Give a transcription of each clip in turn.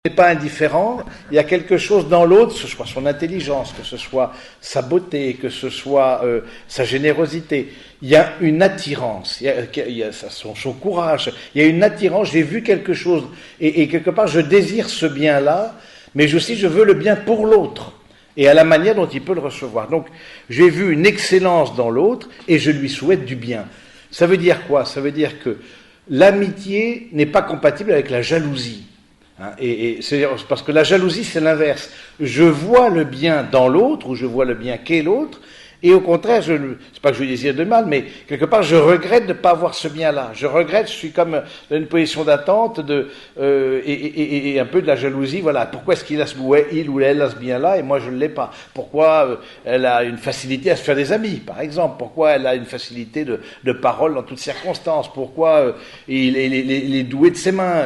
n'est pas indifférent, il y a quelque chose dans l'autre, que ce soit son intelligence, que ce soit sa beauté, que ce soit sa générosité. Il y a une attirance, il y a son courage, il y a une attirance, j'ai vu quelque chose, et quelque part je désire ce bien-là, mais aussi je veux le bien pour l'autre, et à la manière dont il peut le recevoir. Donc j'ai vu une excellence dans l'autre, et je lui souhaite du bien. Ça veut dire quoi? Ça veut dire que l'amitié n'est pas compatible avec la jalousie. Et c'est parce que la jalousie, c'est l'inverse. Je vois le bien dans l'autre, ou je vois le bien qu'est l'autre, et au contraire, c'est pas que je lui désire de mal, mais quelque part, je regrette de ne pas avoir ce bien-là. Je regrette, je suis comme dans une position d'attente et un peu de la jalousie. Voilà, pourquoi est-ce il ou elle a ce bien-là et moi je ne l'ai pas? Pourquoi elle a une facilité à se faire des amis, par exemple? Pourquoi elle a une facilité de parole dans toutes circonstances? Pourquoi il est doué de ses mains?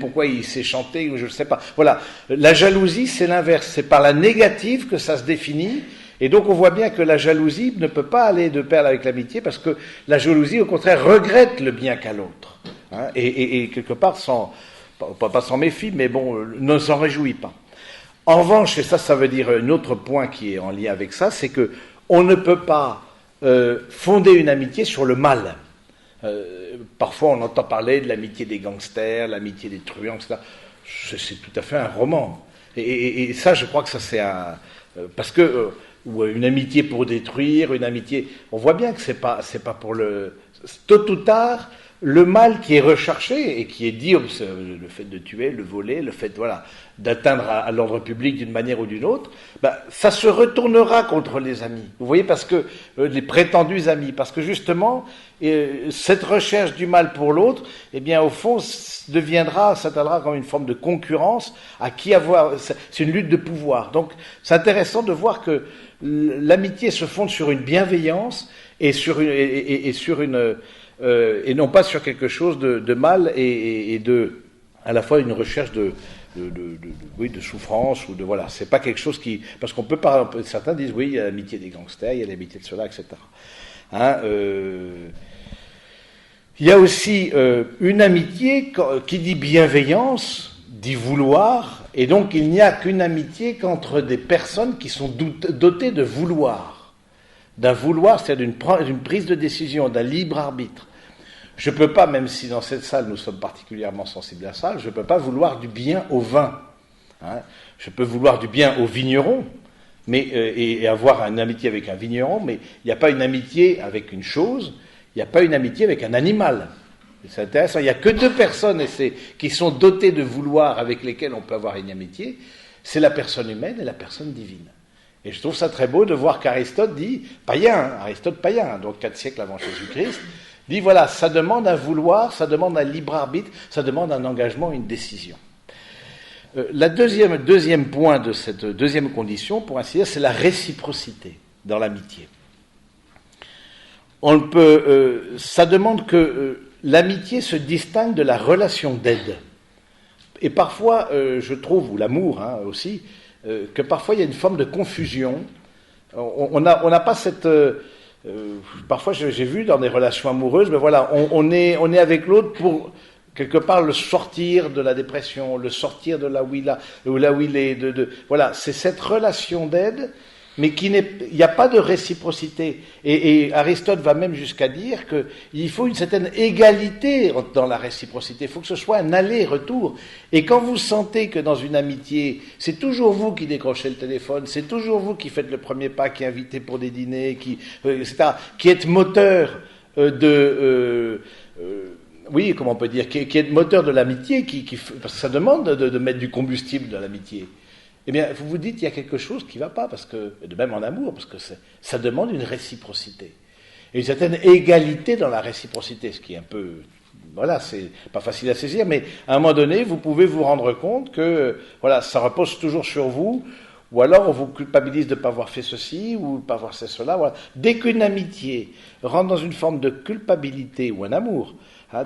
Pourquoi il sait chanter? Je ne sais pas. Voilà, la jalousie, c'est l'inverse. C'est par la négative que ça se définit. Et donc on voit bien que la jalousie ne peut pas aller de pair avec l'amitié, parce que la jalousie, au contraire, regrette le bien qu'a l'autre. Et quelque part, pas s'en méfie, mais bon, ne s'en réjouit pas. En revanche, et ça veut dire un autre point qui est en lien avec ça, c'est que on ne peut pas fonder une amitié sur le mal. Parfois on entend parler de l'amitié des gangsters, l'amitié des truands, etc. C'est tout à fait un roman. Et ça, je crois que ça c'est parce que ou une amitié pour détruire, une amitié. On voit bien que c'est pas pour le. Tôt ou tard, le mal qui est recherché et qui est dit, le fait de tuer, le voler, le fait d'atteindre à l'ordre public d'une manière ou d'une autre, ça se retournera contre les amis. Vous voyez, parce que les prétendus amis, parce que justement, cette recherche du mal pour l'autre, eh bien, au fond, s'atteindra comme une forme de concurrence à qui avoir. C'est une lutte de pouvoir. Donc, c'est intéressant de voir que l'amitié se fonde sur une bienveillance et et non pas sur quelque chose de mal et à la fois une recherche de souffrance ou de voilà. C'est pas quelque chose qui, parce qu'on peut pas. Certains disent oui, il y a l'amitié des gangsters, il y a l'amitié de cela, etc. Il y a aussi une amitié qui dit bienveillance, dit vouloir, et donc il n'y a qu'une amitié qu'entre des personnes qui sont dotées de vouloir. D'un vouloir, c'est-à-dire d'une prise de décision, d'un libre arbitre. Je ne peux pas, même si dans cette salle nous sommes particulièrement sensibles à ça, je ne peux pas vouloir du bien au vin. Je peux vouloir du bien au vigneron, et avoir une amitié avec un vigneron, mais il n'y a pas une amitié avec une chose, il n'y a pas une amitié avec un animal. C'est intéressant, il n'y a que deux personnes qui sont dotées de vouloir avec lesquelles on peut avoir une amitié, c'est la personne humaine et la personne divine. Et je trouve ça très beau de voir qu'Aristote dit, Aristote païen, donc 4 siècles avant Jésus-Christ, dit voilà, ça demande un vouloir, ça demande un libre arbitre, ça demande un engagement, une décision. Le deuxième point de cette deuxième condition, pour ainsi dire, c'est la réciprocité dans l'amitié. Ça demande que l'amitié se distingue de la relation d'aide. Et parfois, je trouve, ou l'amour aussi, que parfois il y a une forme de confusion. On n'a pas cette. Parfois, j'ai vu dans des relations amoureuses, mais voilà, on est avec l'autre pour quelque part le sortir de la dépression, le sortir de là où il est. Voilà, c'est cette relation d'aide, mais il n'y a pas de réciprocité. Et Aristote va même jusqu'à dire qu'il faut une certaine égalité dans la réciprocité. Il faut que ce soit un aller-retour. Et quand vous sentez que dans une amitié, c'est toujours vous qui décrochez le téléphone, c'est toujours vous qui faites le premier pas, qui invitez pour des dîners, etc., qui êtes moteur oui, comment on peut dire, qui est moteur de l'amitié, parce que ça demande de mettre du combustible dans l'amitié. Eh bien, vous vous dites qu'il y a quelque chose qui ne va pas, parce que, de même en amour, parce que ça demande une réciprocité. Et une certaine égalité dans la réciprocité, ce qui est un peu... Voilà, c'est pas facile à saisir, mais à un moment donné, vous pouvez vous rendre compte que, voilà, ça repose toujours sur vous, ou alors on vous culpabilise de ne pas avoir fait ceci, ou de ne pas avoir fait cela. Voilà. Dès qu'une amitié rentre dans une forme de culpabilité, ou un amour,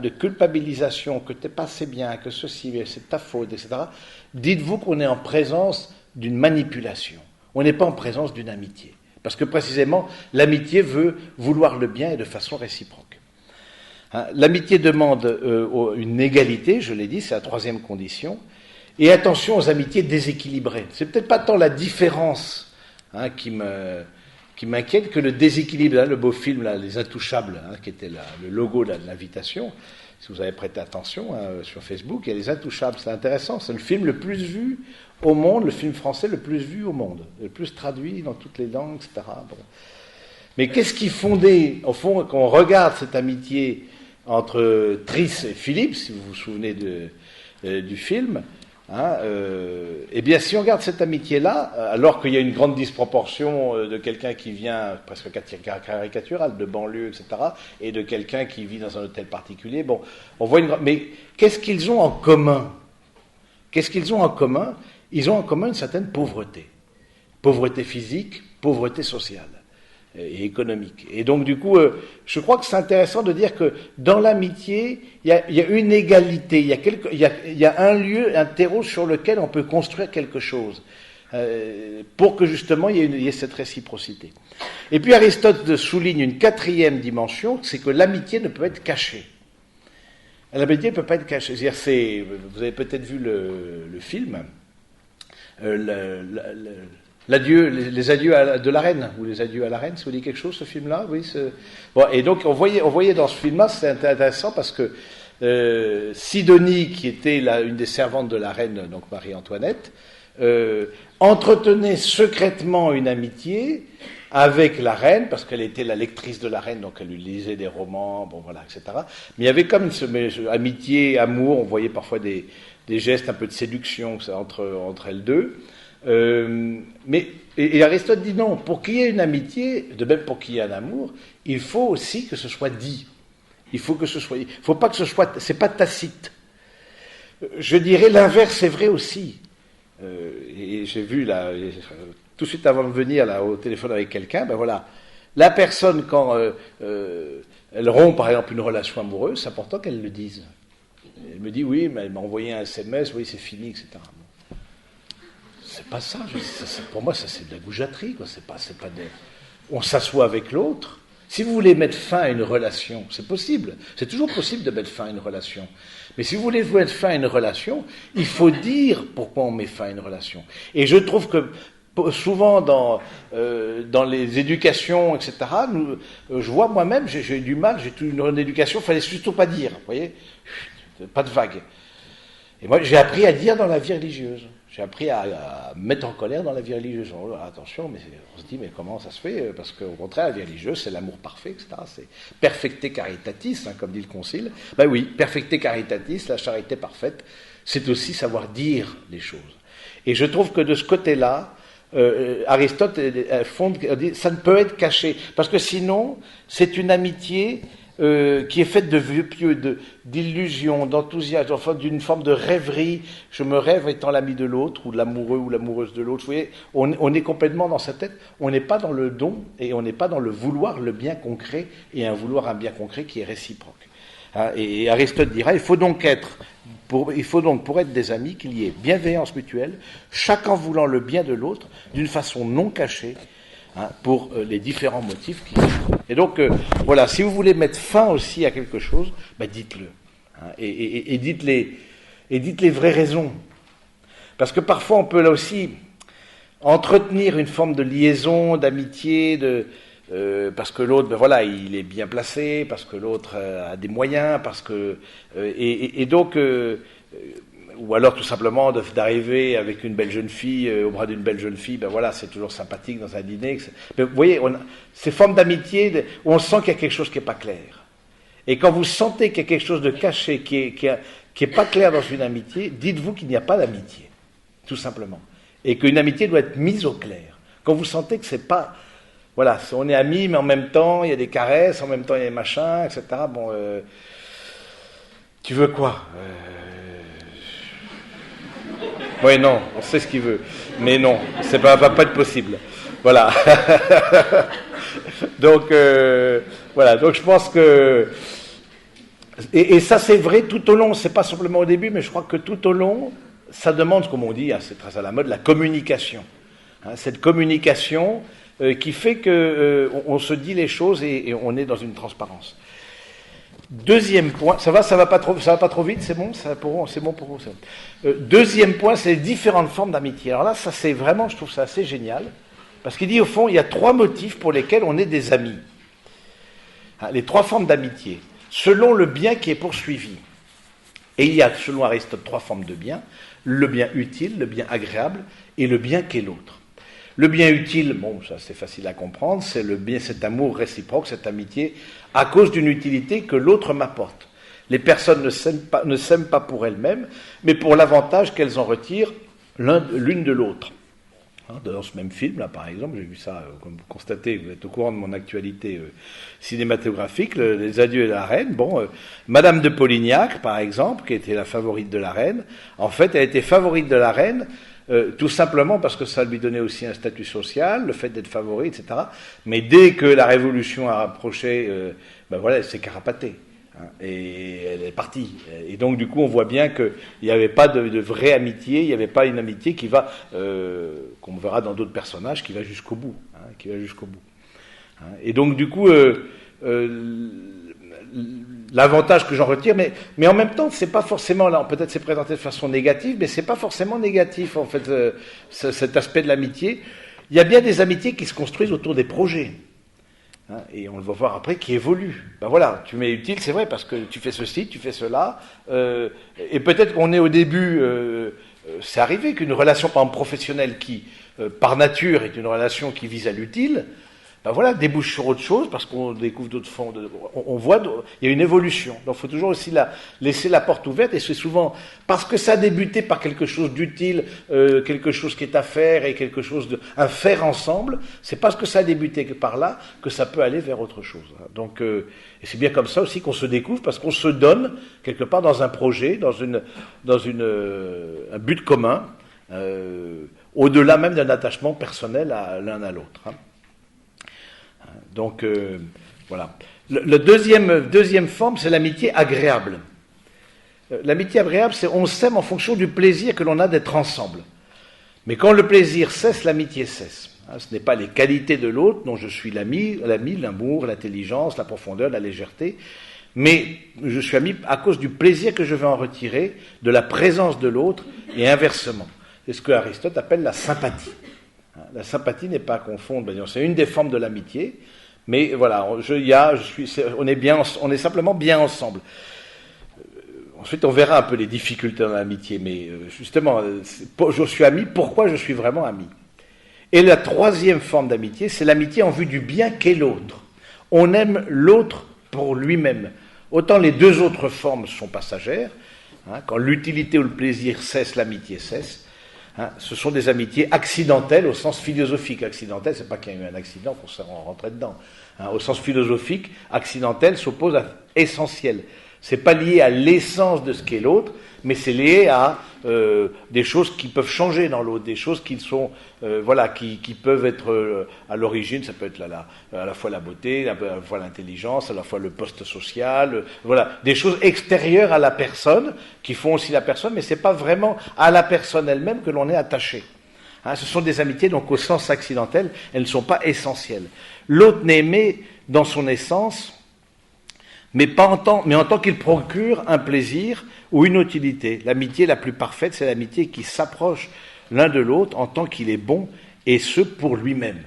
de culpabilisation, que tu n'es pas assez bien, que ceci, c'est ta faute, etc., dites-vous qu'on est en présence d'une manipulation. On n'est pas en présence d'une amitié. Parce que précisément, l'amitié veut vouloir le bien et de façon réciproque. L'amitié demande une égalité, je l'ai dit, c'est la troisième condition. Et attention aux amitiés déséquilibrées. C'est peut-être pas tant la différence qui m'inquiète que le déséquilibre. Hein, le beau film, là, Les Intouchables, qui était le logo de l'invitation. Si vous avez prêté attention sur Facebook, il y a Les Intouchables. C'est intéressant. C'est le film le plus vu au monde, le film français le plus vu au monde, le plus traduit dans toutes les langues, etc. Bon. Mais qu'est-ce qui fondait, au fond, quand on regarde cette amitié entre Triss et Philippe, si vous vous souvenez du film, eh bien, si on regarde cette amitié-là, alors qu'il y a une grande disproportion de quelqu'un qui vient, presque caricatural, de banlieue, etc., et de quelqu'un qui vit dans un hôtel particulier, bon, on voit mais qu'est-ce qu'ils ont en commun? Qu'est-ce qu'ils ont en commun? Ils ont en commun une certaine pauvreté. Pauvreté physique, pauvreté sociale et économique. Et donc, du coup, je crois que c'est intéressant de dire que dans l'amitié, il y a une égalité, il y a un lieu, un terreau sur lequel on peut construire quelque chose, pour que justement il y ait cette réciprocité. Et puis Aristote souligne une quatrième dimension, c'est que l'amitié ne peut être cachée. L'amitié ne peut pas être cachée. C'est-à-dire, vous avez peut-être vu le film, les adieux de la reine, ou les adieux à la reine, ça vous dit quelque chose, ce film-là? Oui. Bon, et donc, on voyait dans ce film-là, c'est intéressant parce que Sidonie, qui était une des servantes de la reine, donc Marie-Antoinette, entretenait secrètement une amitié avec la reine, parce qu'elle était la lectrice de la reine, donc elle lui lisait des romans, bon voilà, etc. Mais il y avait comme une amitié, amour, on voyait parfois des gestes un peu de séduction entre elles deux. Et Aristote dit non, pour qu'il y ait une amitié, de même pour qu'il y ait un amour, il faut aussi que ce soit dit. Il faut pas que ce soit, c'est pas tacite. Je dirais l'inverse est vrai aussi. Et j'ai vu là, tout de suite avant de venir là au téléphone avec quelqu'un, ben voilà, la personne quand elle rompt par exemple une relation amoureuse, c'est important qu'elle le dise. Elle me dit oui, mais elle m'a envoyé un SMS, oui c'est fini, etc. C'est pas ça. Pour moi, ça c'est de la goujaterie, quoi. C'est pas on s'assoit avec l'autre. Si vous voulez mettre fin à une relation, c'est possible. C'est toujours possible de mettre fin à une relation. Mais si vous voulez mettre fin à une relation, il faut dire pourquoi on met fin à une relation. Et je trouve que souvent dans les éducations, etc., je vois moi-même, j'ai eu du mal, j'ai une éducation, il fallait surtout pas dire, vous voyez, pas de vague. Et moi, j'ai appris à dire dans la vie religieuse. J'ai appris à mettre en colère dans la vie religieuse. Attention, mais on se dit, mais comment ça se fait? Parce qu'au contraire, la vie religieuse, c'est l'amour parfait, etc. C'est perfecte caritatis, comme dit le Concile. Ben oui, perfecte caritatis, la charité parfaite, c'est aussi savoir dire les choses. Et je trouve que de ce côté-là, Aristote dit, ça ne peut être caché. Parce que sinon, c'est une amitié qui est faite de vœux pieux, d'illusions, d'enthousiasme, enfin d'une forme de rêverie. Je me rêve étant l'ami de l'autre, ou de l'amoureux ou l'amoureuse de l'autre. Vous voyez, on est complètement dans sa tête. On n'est pas dans le don et on n'est pas dans le vouloir, le bien concret, et un bien concret qui est réciproque. Et Aristote dira, il faut donc pour être des amis, qu'il y ait bienveillance mutuelle, chacun voulant le bien de l'autre, d'une façon non cachée, pour les différents motifs qui sont. Et donc, voilà, si vous voulez mettre fin aussi à quelque chose, dites-le. Et dites les vraies raisons. Parce que parfois, on peut là aussi entretenir une forme de liaison, d'amitié, parce que l'autre, il est bien placé, parce que l'autre a des moyens, parce que... donc... ou alors tout simplement d'arriver avec une belle jeune fille, au bras d'une belle jeune fille, c'est toujours sympathique dans un dîner. Mais vous voyez, ces formes d'amitié où on sent qu'il y a quelque chose qui n'est pas clair. Et quand vous sentez qu'il y a quelque chose de caché, qui est pas clair dans une amitié, dites-vous qu'il n'y a pas d'amitié, tout simplement. Et qu'une amitié doit être mise au clair. Quand vous sentez que c'est pas... Voilà, on est amis, mais en même temps, il y a des caresses, en même temps, il y a des machins, etc. Bon, tu veux quoi Oui, non, on sait ce qu'il veut. Mais non, ça va pas être possible. Voilà. Donc, voilà. Donc, je pense que... Et ça, c'est vrai tout au long. C'est pas simplement au début, mais je crois que tout au long, ça demande, comme on dit, c'est très à la mode, la communication. Cette communication qui fait qu'on se dit les choses et on est dans une transparence. Deuxième point, ça va pas trop vite, c'est bon, c'est bon pour vous. Deuxième point, c'est les différentes formes d'amitié. Alors là, ça c'est vraiment, je trouve ça assez génial, parce qu'il dit au fond, il y a 3 motifs pour lesquels on est des amis. Les 3 formes d'amitié, selon le bien qui est poursuivi. Et il y a, selon Aristote, 3 formes de bien, le bien utile, le bien agréable et le bien qu'est l'autre. Le bien utile, bon, ça c'est facile à comprendre, c'est le bien, cet amour réciproque, cette amitié, à cause d'une utilité que l'autre m'apporte. Les personnes ne s'aiment pas pour elles-mêmes, mais pour l'avantage qu'elles en retirent l'une de l'autre. Dans ce même film, là, par exemple, j'ai vu ça, comme vous constatez, vous êtes au courant de mon actualité cinématographique, Les Adieux de la Reine. Bon, Madame de Polignac, par exemple, qui était la favorite de la Reine, en fait, elle était favorite de la Reine tout simplement parce que ça lui donnait aussi un statut social, le fait d'être favori, etc. Mais dès que la Révolution a approché, ben voilà, elle s'est carapatée. Et elle est partie. Et donc, du coup, on voit bien qu'il n'y avait pas de vraie amitié, il n'y avait pas une amitié qui va, qu'on verra dans d'autres personnages, qui va jusqu'au bout. Qui va jusqu'au bout. Et donc, du coup, l'avantage que j'en retire, mais en même temps, c'est pas forcément, là, peut-être c'est présenté de façon négative, mais c'est pas forcément négatif, en fait, cet aspect de l'amitié. Il y a bien des amitiés qui se construisent autour des projets. Et on le va voir après, qui évolue. Ben voilà, tu m'es utile, c'est vrai, parce que tu fais ceci, tu fais cela, et peut-être qu'on est au début, c'est arrivé qu'une relation, par exemple, professionnelle qui, par nature, est une relation qui vise à l'utile, ben voilà, débouche sur autre chose, parce qu'on découvre d'autres fonds, on voit, il y a une évolution. Donc il faut toujours aussi laisser la porte ouverte, et c'est souvent, parce que ça a débuté par quelque chose d'utile, quelque chose qui est à faire, et quelque chose à faire ensemble, c'est parce que ça a débuté que par là, que ça peut aller vers autre chose. Donc, et c'est bien comme ça aussi qu'on se découvre, parce qu'on se donne, quelque part, dans un projet, dans un but commun, au-delà même d'un attachement personnel à l'un à l'autre. Donc, voilà. Le deuxième forme, c'est l'amitié agréable. L'amitié agréable, c'est on s'aime en fonction du plaisir que l'on a d'être ensemble. Mais quand le plaisir cesse, l'amitié cesse. Ce n'est pas les qualités de l'autre dont je suis l'ami, l'amour, l'intelligence, la profondeur, la légèreté, mais je suis ami à cause du plaisir que je vais en retirer, de la présence de l'autre, et inversement. C'est ce que Aristote appelle la sympathie. La sympathie n'est pas à confondre, c'est une des formes de l'amitié, mais voilà, on est simplement bien ensemble. Ensuite, on verra un peu les difficultés dans l'amitié, mais justement, je suis ami, pourquoi je suis vraiment ami? Et la troisième forme d'amitié, c'est l'amitié en vue du bien qu'est l'autre. On aime l'autre pour lui-même. Autant les deux autres formes sont passagères, quand l'utilité ou le plaisir cesse, l'amitié cesse. Ce sont des amitiés accidentelles au sens philosophique. Accidentelle, c'est pas qu'il y a eu un accident qu'on s'est rentré dedans. Au sens philosophique, accidentelle s'oppose à essentiel. C'est pas lié à l'essence de ce qu'est l'autre, mais c'est lié à des choses qui peuvent changer dans l'autre, des choses qui sont, qui peuvent être à l'origine. Ça peut être à la fois la beauté, à la fois l'intelligence, à la fois le poste social, des choses extérieures à la personne qui font aussi la personne, mais c'est pas vraiment à la personne elle-même que l'on est attaché. Ce sont des amitiés donc au sens accidentel, elles ne sont pas essentielles. L'autre n'est aimé dans son essence, mais en tant qu'il procure un plaisir ou une utilité. L'amitié la plus parfaite, c'est l'amitié qui s'approche l'un de l'autre en tant qu'il est bon, et ce pour lui-même.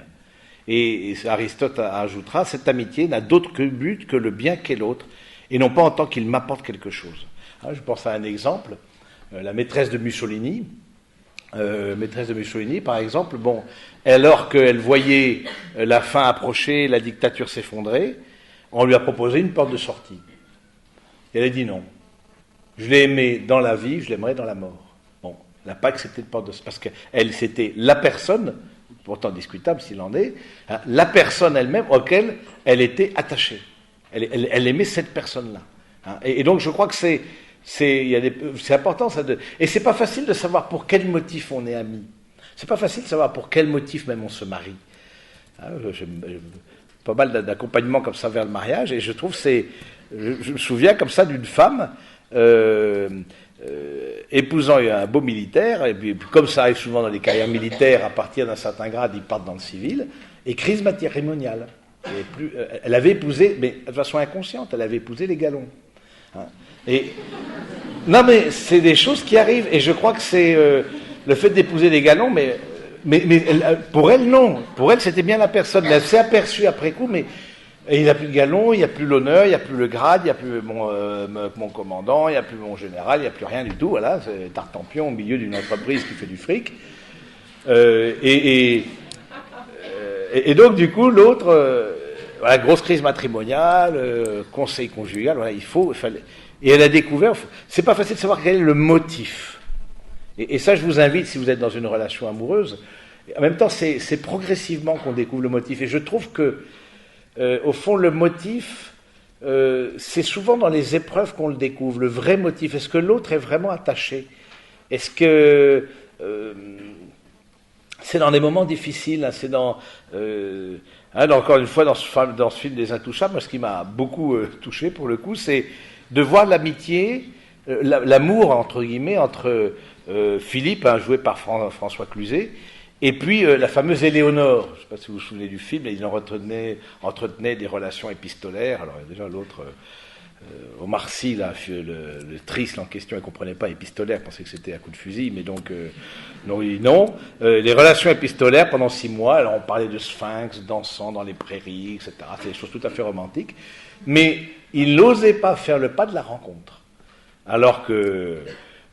Et Aristote ajoutera, cette amitié n'a d'autre but que le bien qu'est l'autre, et non pas en tant qu'il m'apporte quelque chose. Je pense à un exemple, la maîtresse de Mussolini. Par exemple, alors qu'elle voyait la fin approcher, la dictature s'effondrer, on lui a proposé une porte de sortie. Et elle a dit non. Je l'ai aimé dans la vie, je l'aimerai dans la mort. Elle n'a pas accepté de porte de sortie, parce qu'elle, c'était la personne, pourtant discutable s'il en est, la personne elle-même auquel elle était attachée. Elle aimait cette personne-là. Et donc je crois que c'est important ça et c'est pas facile de savoir pour quel motif on est amis. C'est pas facile de savoir pour quel motif même on se marie. Pas mal d'accompagnement comme ça vers le mariage, et je trouve je me souviens comme ça d'une femme épousant un beau militaire, et puis comme ça arrive souvent dans les carrières militaires, à partir d'un certain grade, ils partent dans le civil, et crise matrimoniale. Elle avait épousé, mais de façon inconsciente, elle avait épousé les Galons. Hein. Non, mais c'est des choses qui arrivent, et je crois que c'est le fait d'épouser les Galons, mais pour elle, non. Pour elle, c'était bien la personne. Elle s'est aperçue après coup, mais il n'y a plus de Galons, il n'y a plus l'honneur, il n'y a plus le grade, il n'y a plus mon commandant, il n'y a plus mon général, il n'y a plus rien du tout. Voilà, c'est Tartampion au milieu d'une entreprise qui fait du fric. Et donc, du coup, l'autre, voilà, grosse crise matrimoniale, conseil conjugal, voilà, il fallait. Et elle a découvert, c'est pas facile de savoir quel est le motif. Et ça, je vous invite, si vous êtes dans une relation amoureuse, en même temps, c'est progressivement qu'on découvre le motif. Et je trouve que, au fond, le motif, c'est souvent dans les épreuves qu'on le découvre, le vrai motif. Est-ce que l'autre est vraiment attaché? Est-ce que c'est dans des moments difficiles, hein, c'est dans... encore une fois, dans ce film des Intouchables, moi, ce qui m'a beaucoup touché, pour le coup, c'est de voir l'amitié, l'amour, entre guillemets, entre Philippe, hein, joué par François Cluzet, et puis la fameuse Éléonore. Je ne sais pas si vous vous souvenez du film, mais il entretenait des relations épistolaires. Alors déjà l'autre, Omar Sy, là, le triste en question, il ne comprenait pas épistolaire, il pensait que c'était à coup de fusil, mais donc non. Les relations épistolaires pendant 6 mois, alors on parlait de sphinx dansant dans les prairies, etc. C'est des choses tout à fait romantiques, mais il n'osait pas faire le pas de la rencontre. Alors que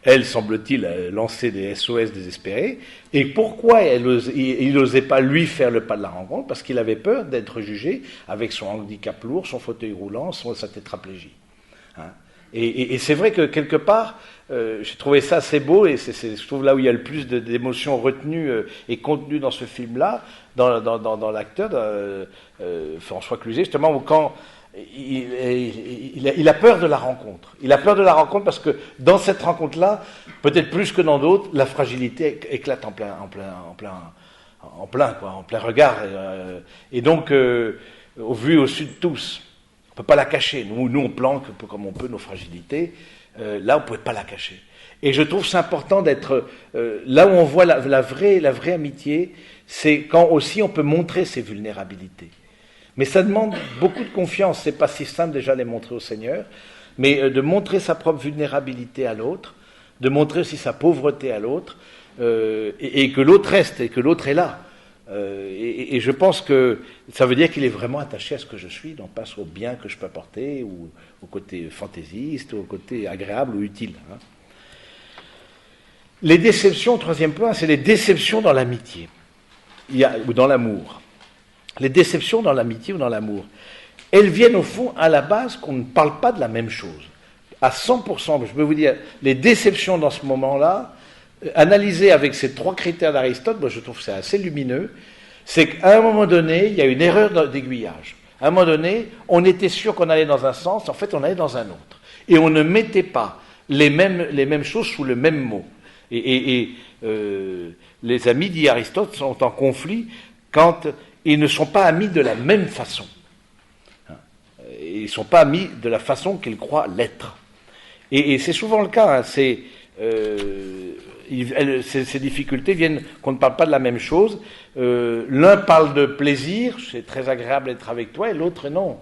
elle, semble-t-il, lançait des SOS désespérés. Et pourquoi il n'osait pas lui faire le pas de la rencontre? Parce qu'il avait peur d'être jugé avec son handicap lourd, son fauteuil roulant, sa tétraplégie. Hein? Et c'est vrai que quelque part, j'ai trouvé ça assez beau, et je trouve là où il y a le plus d'émotions retenues et contenues dans ce film-là, dans l'acteur François Cluzet, justement, où quand il a peur de la rencontre. Il a peur de la rencontre parce que dans cette rencontre-là, peut-être plus que dans d'autres, la fragilité éclate en plein regard. Et donc, au vu et au su de tous, on ne peut pas la cacher. Nous on planque un peu comme on peut nos fragilités. Là, on ne pouvait pas la cacher. Et je trouve c'est important d'être là où on voit la vraie amitié, c'est quand aussi on peut montrer ses vulnérabilités. Mais ça demande beaucoup de confiance. C'est pas si simple déjà de les montrer au Seigneur, mais de montrer sa propre vulnérabilité à l'autre, de montrer aussi sa pauvreté à l'autre, et que l'autre reste, et que l'autre est là. Et je pense que ça veut dire qu'il est vraiment attaché à ce que je suis, non pas au bien que je peux apporter, ou au côté fantaisiste, ou au côté agréable ou utile. Hein. Les déceptions, troisième point, c'est les déceptions dans l'amitié, ou dans l'amour. Les déceptions dans l'amitié ou dans l'amour, elles viennent au fond à la base qu'on ne parle pas de la même chose. À 100%, je peux vous dire, les déceptions dans ce moment-là, analysées avec ces 3 critères d'Aristote, moi je trouve que c'est assez lumineux, c'est qu'à un moment donné, il y a une erreur d'aiguillage. À un moment donné, on était sûr qu'on allait dans un sens, en fait on allait dans un autre. Et on ne mettait pas les mêmes choses sous le même mot. Les amis d'Aristote sont en conflit quand ils ne sont pas amis de la même façon. Ils ne sont pas amis de la façon qu'ils croient l'être. Et c'est souvent le cas. Hein, ces difficultés viennent qu'on ne parle pas de la même chose. L'un parle de plaisir, c'est très agréable d'être avec toi, et l'autre non.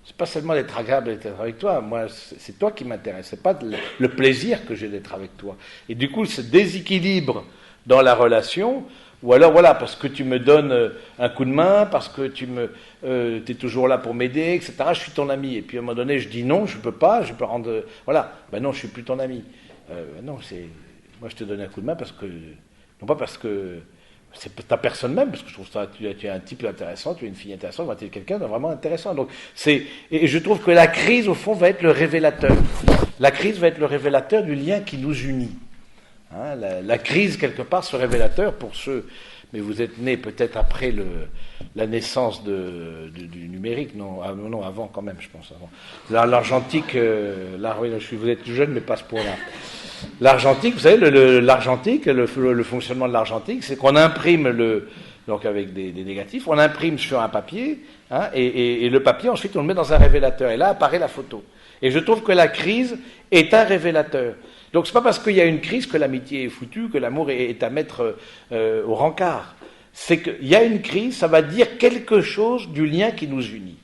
C'est pas seulement d'être agréable d'être avec toi, moi c'est toi qui m'intéresse, c'est pas le plaisir que j'ai d'être avec toi. Et du coup, ce déséquilibre dans la relation, ou alors voilà, parce que tu me donnes un coup de main, parce que tu es toujours là pour m'aider, etc. Je suis ton ami. Et puis à un moment donné, je dis non, je peux pas, je peux rendre... Voilà, ben non, je suis plus ton ami. Non, moi je te donne un coup de main parce que... Non pas parce que... C'est ta personne même, parce que je trouve ça, tu es un type intéressant, tu es une fille intéressante, tu es quelqu'un de vraiment intéressant. Donc, et je trouve que la crise, au fond, va être le révélateur. La crise va être le révélateur du lien qui nous unit. Hein, la crise, quelque part, ce révélateur, pour ceux... Mais vous êtes nés peut-être après la naissance du numérique, non, avant quand même, je pense. Avant. L'argentique, oui, vous êtes jeune, mais pas à ce point-là. L'argentique, vous savez, l'argentique, le fonctionnement de l'argentique, c'est qu'on imprime donc avec des négatifs, on imprime sur un papier, hein, et le papier, ensuite, on le met dans un révélateur. Et là apparaît la photo. Et je trouve que la crise est un révélateur. Donc c'est pas parce qu'il y a une crise que l'amitié est foutue, que l'amour est à mettre au rencard. c'est qu'il y a une crise, ça va dire quelque chose du lien qui nous unit.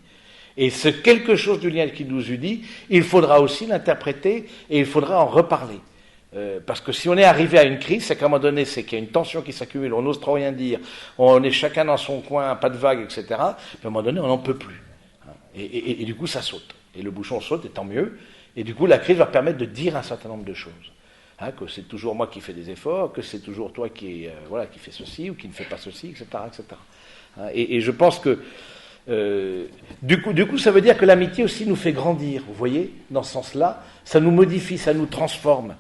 Et ce quelque chose du lien qui nous unit, il faudra aussi l'interpréter et il faudra en reparler. Parce que si on est arrivé à une crise, c'est qu'à un moment donné, c'est qu'il y a une tension qui s'accumule, on n'ose trop rien dire, on est chacun dans son coin, pas de vague, etc. Puis à un moment donné, on n'en peut plus. Et du coup, ça saute. Et le bouchon saute, et tant mieux. Et du coup, la crise va permettre de dire un certain nombre de choses. Que c'est toujours moi qui fais des efforts, que c'est toujours toi qui fais ceci ou qui ne fait pas ceci, etc. etc. Et je pense que du coup, ça veut dire que l'amitié aussi nous fait grandir, vous voyez, dans ce sens-là, ça nous modifie, ça nous transforme.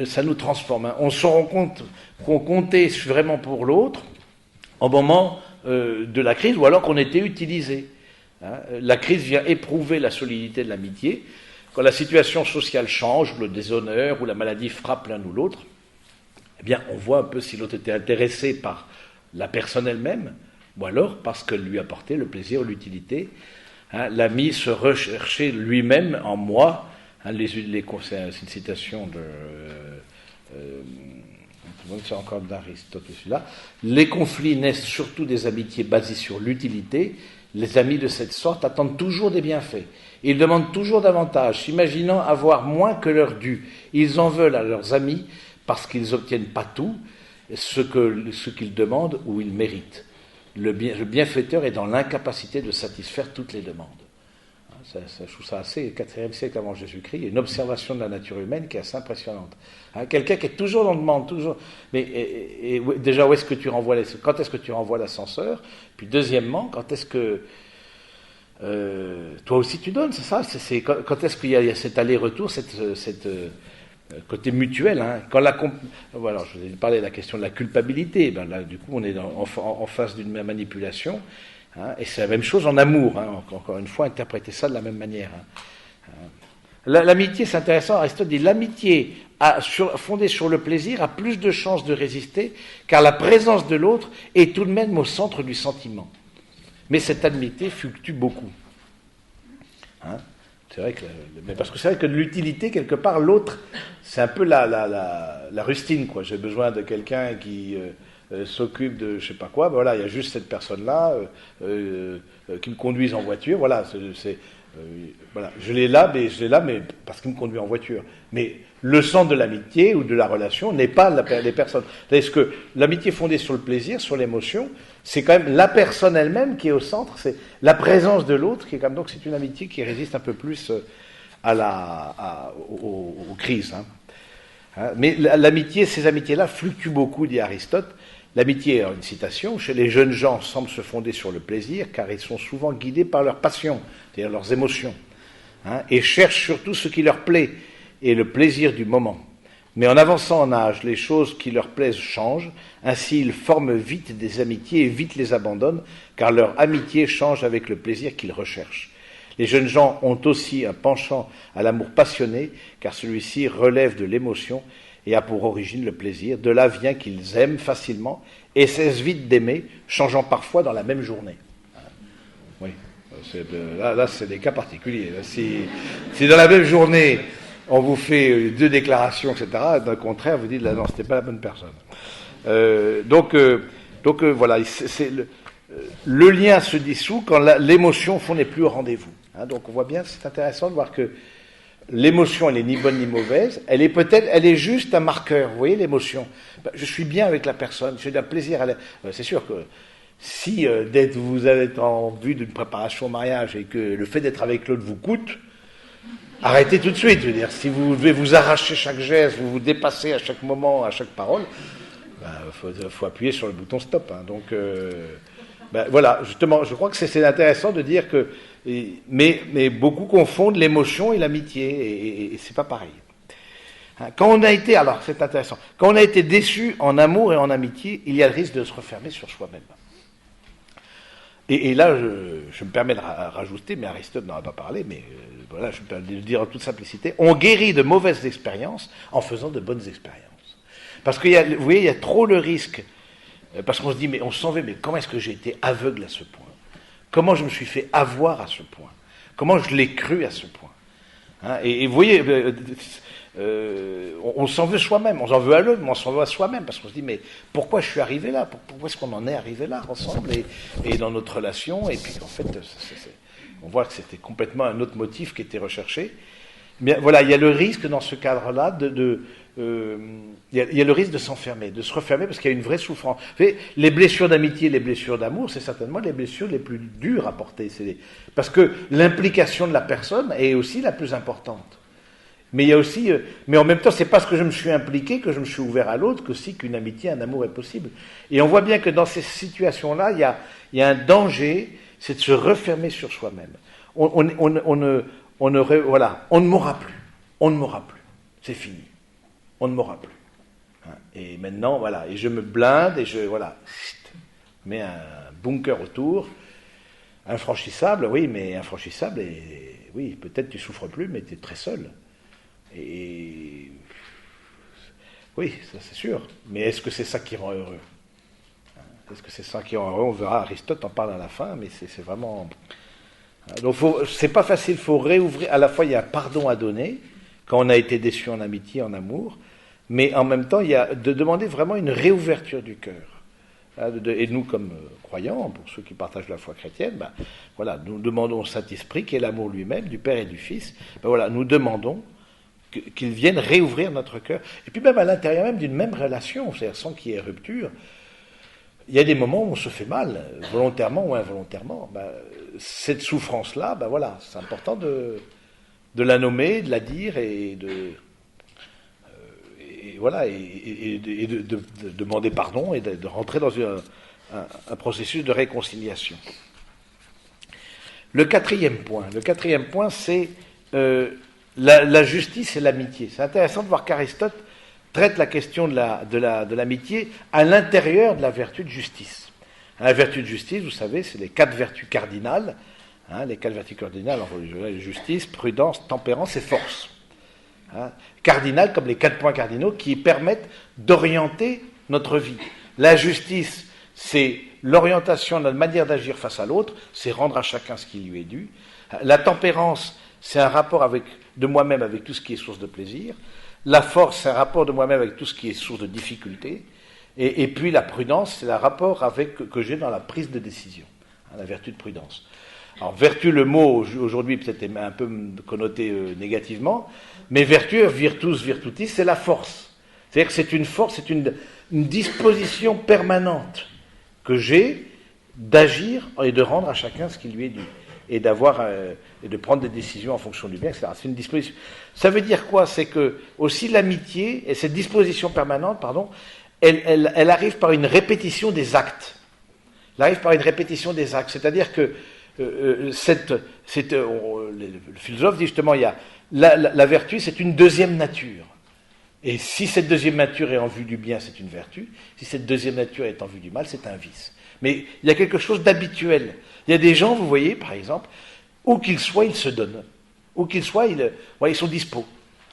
Ça nous transforme. On se rend compte qu'on comptait vraiment pour l'autre au moment de la crise, ou alors qu'on était utilisé. La crise vient éprouver la solidité de l'amitié. Quand la situation sociale change, le déshonneur ou la maladie frappe l'un ou l'autre, eh bien, on voit un peu si l'autre était intéressé par la personne elle-même, ou alors parce qu'elle lui apportait le plaisir ou l'utilité. L'ami se recherchait lui-même en moi. C'est une citation c'est encore d'Aristote, celui-là. Les conflits naissent surtout des amitiés basées sur l'utilité. Les amis de cette sorte attendent toujours des bienfaits. Ils demandent toujours davantage, s'imaginant avoir moins que leur dû. Ils en veulent à leurs amis parce qu'ils n'obtiennent pas tout, ce qu'ils demandent ou ils méritent. Le bienfaiteur est dans l'incapacité de satisfaire toutes les demandes. Je trouve ça assez, 4e siècle avant Jésus-Christ, il y a une observation de la nature humaine qui est assez impressionnante. Quelqu'un qui est toujours dans le demande, toujours. Mais déjà, où est-ce que tu renvoies quand est-ce que tu renvoies l'ascenseur? Puis deuxièmement, quand est-ce que toi aussi tu donnes, c'est ça? Quand est-ce qu'il y a cet aller-retour, cette côté mutuel, voilà, je vous ai parlé de la question de la culpabilité. Là, du coup, on est en face d'une manipulation. Et c'est la même chose en amour, encore une fois, interpréter ça de la même manière. L'amitié, c'est intéressant, Aristote dit, l'amitié fondée sur le plaisir a plus de chances de résister, car la présence de l'autre est tout de même au centre du sentiment. Mais cette amitié fluctue beaucoup. C'est vrai parce que c'est vrai que de l'utilité, quelque part, l'autre, c'est un peu la rustine, quoi. J'ai besoin de quelqu'un qui s'occupe de je sais pas quoi, voilà, il y a juste cette personne-là qui me conduise en voiture, voilà, voilà, je l'ai là, mais parce qu'il me conduit en voiture. Mais le centre de l'amitié ou de la relation n'est pas les personnes. Est-ce que l'amitié fondée sur le plaisir, sur l'émotion, c'est quand même la personne elle-même qui est au centre, c'est la présence de l'autre qui est comme donc c'est une amitié qui résiste un peu plus aux crises. Mais l'amitié, ces amitiés-là fluctuent beaucoup, dit Aristote. L'amitié, une citation, chez les jeunes gens semble se fonder sur le plaisir, car ils sont souvent guidés par leur passion, c'est-à-dire leurs émotions, et cherchent surtout ce qui leur plaît et le plaisir du moment. Mais en avançant en âge, les choses qui leur plaisent changent, ainsi ils forment vite des amitiés et vite les abandonnent, car leur amitié change avec le plaisir qu'ils recherchent. Les jeunes gens ont aussi un penchant à l'amour passionné, car celui-ci relève de l'émotion et a pour origine le plaisir. De là vient qu'ils aiment facilement et cessent vite d'aimer, changeant parfois dans la même journée. Oui, là c'est des cas particuliers. Si dans la même journée, on vous fait 2 déclarations, etc., d'un contraire, vous dites, là, non, c'était pas la bonne personne. Donc voilà, le lien se dissout quand l'émotion n'est plus au rendez-vous. Donc on voit bien, c'est intéressant de voir que l'émotion, elle n'est ni bonne ni mauvaise, elle est juste un marqueur, vous voyez l'émotion. Je suis bien avec la personne, j'ai un plaisir. C'est sûr que si vous êtes en vue d'une préparation au mariage et que le fait d'être avec l'autre vous coûte, arrêtez tout de suite. Je veux dire, si vous devez vous arracher chaque geste, vous dépassez à chaque moment, à chaque parole, faut appuyer sur le bouton stop. Donc voilà, justement, je crois que c'est intéressant de dire que mais beaucoup confondent l'émotion et l'amitié, et c'est pas pareil. Quand on a été, alors c'est intéressant, quand on a été déçu en amour et en amitié, il y a le risque de se refermer sur soi-même. Et là, je me permets de rajouter, mais Aristote n'en a pas parlé, mais voilà, je peux le dire en toute simplicité, on guérit de mauvaises expériences en faisant de bonnes expériences. Parce que, vous voyez, il y a trop le risque, parce qu'on se dit, mais on s'en va, mais comment est-ce que j'ai été aveugle à ce point? Comment je me suis fait avoir à ce point? Comment je l'ai cru à ce point? Et vous voyez, on s'en veut soi-même, on s'en veut à l'autre, mais on s'en veut à soi-même, parce qu'on se dit, mais pourquoi je suis arrivé là? Pourquoi est-ce qu'on en est arrivé là, ensemble, et dans notre relation? Et puis, en fait, on voit que c'était complètement un autre motif qui était recherché. Mais voilà, il y a le risque dans ce cadre-là il y a le risque de s'enfermer, de se refermer, parce qu'il y a une vraie souffrance. Vous savez, les blessures d'amitié, les blessures d'amour, c'est certainement les blessures les plus dures à porter. Parce que l'implication de la personne est aussi la plus importante. Mais il y a aussi, mais en même temps, c'est parce que je me suis impliqué, que je me suis ouvert à l'autre, qu'une amitié, un amour est possible. Et on voit bien que dans ces situations-là, il y a un danger, c'est de se refermer sur soi-même. On ne m'aura plus. On ne m'aura plus. C'est fini. On ne m'aura plus. Et maintenant, voilà, et je me blinde et je mets un bunker autour, infranchissable, oui, mais infranchissable, et oui, peut-être tu souffres plus, mais tu es très seul. Et oui, ça c'est sûr. Mais est-ce que c'est ça qui rend heureux? Est-ce que c'est ça qui rend heureux? On verra, Aristote en parle à la fin, mais c'est vraiment... Donc c'est pas facile, il faut réouvrir. À la fois, il y a un pardon à donner, quand on a été déçu en amitié, en amour, mais en même temps, il y a de demander vraiment une réouverture du cœur. Et nous, comme croyants, pour ceux qui partagent la foi chrétienne, voilà, nous demandons au Saint-Esprit, qui est l'amour lui-même, du Père et du Fils, voilà, nous demandons qu'il vienne réouvrir notre cœur. Et puis même à l'intérieur même d'une même relation, c'est-à-dire sans qu'il y ait rupture, il y a des moments où on se fait mal, volontairement ou involontairement. Cette souffrance-là, voilà, c'est important de la nommer, de la dire et de demander pardon et de rentrer dans un processus de réconciliation. Le quatrième point, c'est la justice et l'amitié. C'est intéressant de voir qu'Aristote traite la question de l'amitié à l'intérieur de la vertu de justice. La vertu de justice, vous savez, c'est les 4 vertus cardinales. Les 4 vertus cardinales, justice, prudence, tempérance et force. Cardinales comme les 4 points cardinaux qui permettent d'orienter notre vie. La justice, c'est l'orientation de notre manière d'agir face à l'autre, c'est rendre à chacun ce qui lui est dû. La tempérance, c'est un rapport de moi-même avec tout ce qui est source de plaisir. La force, c'est un rapport de moi-même avec tout ce qui est source de difficulté. Et puis la prudence, c'est un rapport que j'ai dans la prise de décision, la vertu de prudence. Alors vertu, le mot aujourd'hui peut-être est un peu connoté négativement, mais vertu, virtus, virtutis, c'est la force. C'est-à-dire que c'est une force, c'est une disposition permanente que j'ai d'agir et de rendre à chacun ce qui lui est dû. Et de prendre des décisions en fonction du bien, etc. C'est une disposition. Ça veut dire quoi? C'est que aussi l'amitié et cette disposition permanente, elle arrive par une répétition des actes. Elle arrive par une répétition des actes. C'est-à-dire que le philosophe dit justement, il y a la vertu, c'est une deuxième nature. Et si cette deuxième nature est en vue du bien, c'est une vertu. Si cette deuxième nature est en vue du mal, c'est un vice. Mais il y a quelque chose d'habituel. Il y a des gens, vous voyez, par exemple, où qu'ils soient, ils se donnent. Où qu'ils soient, ils sont dispos.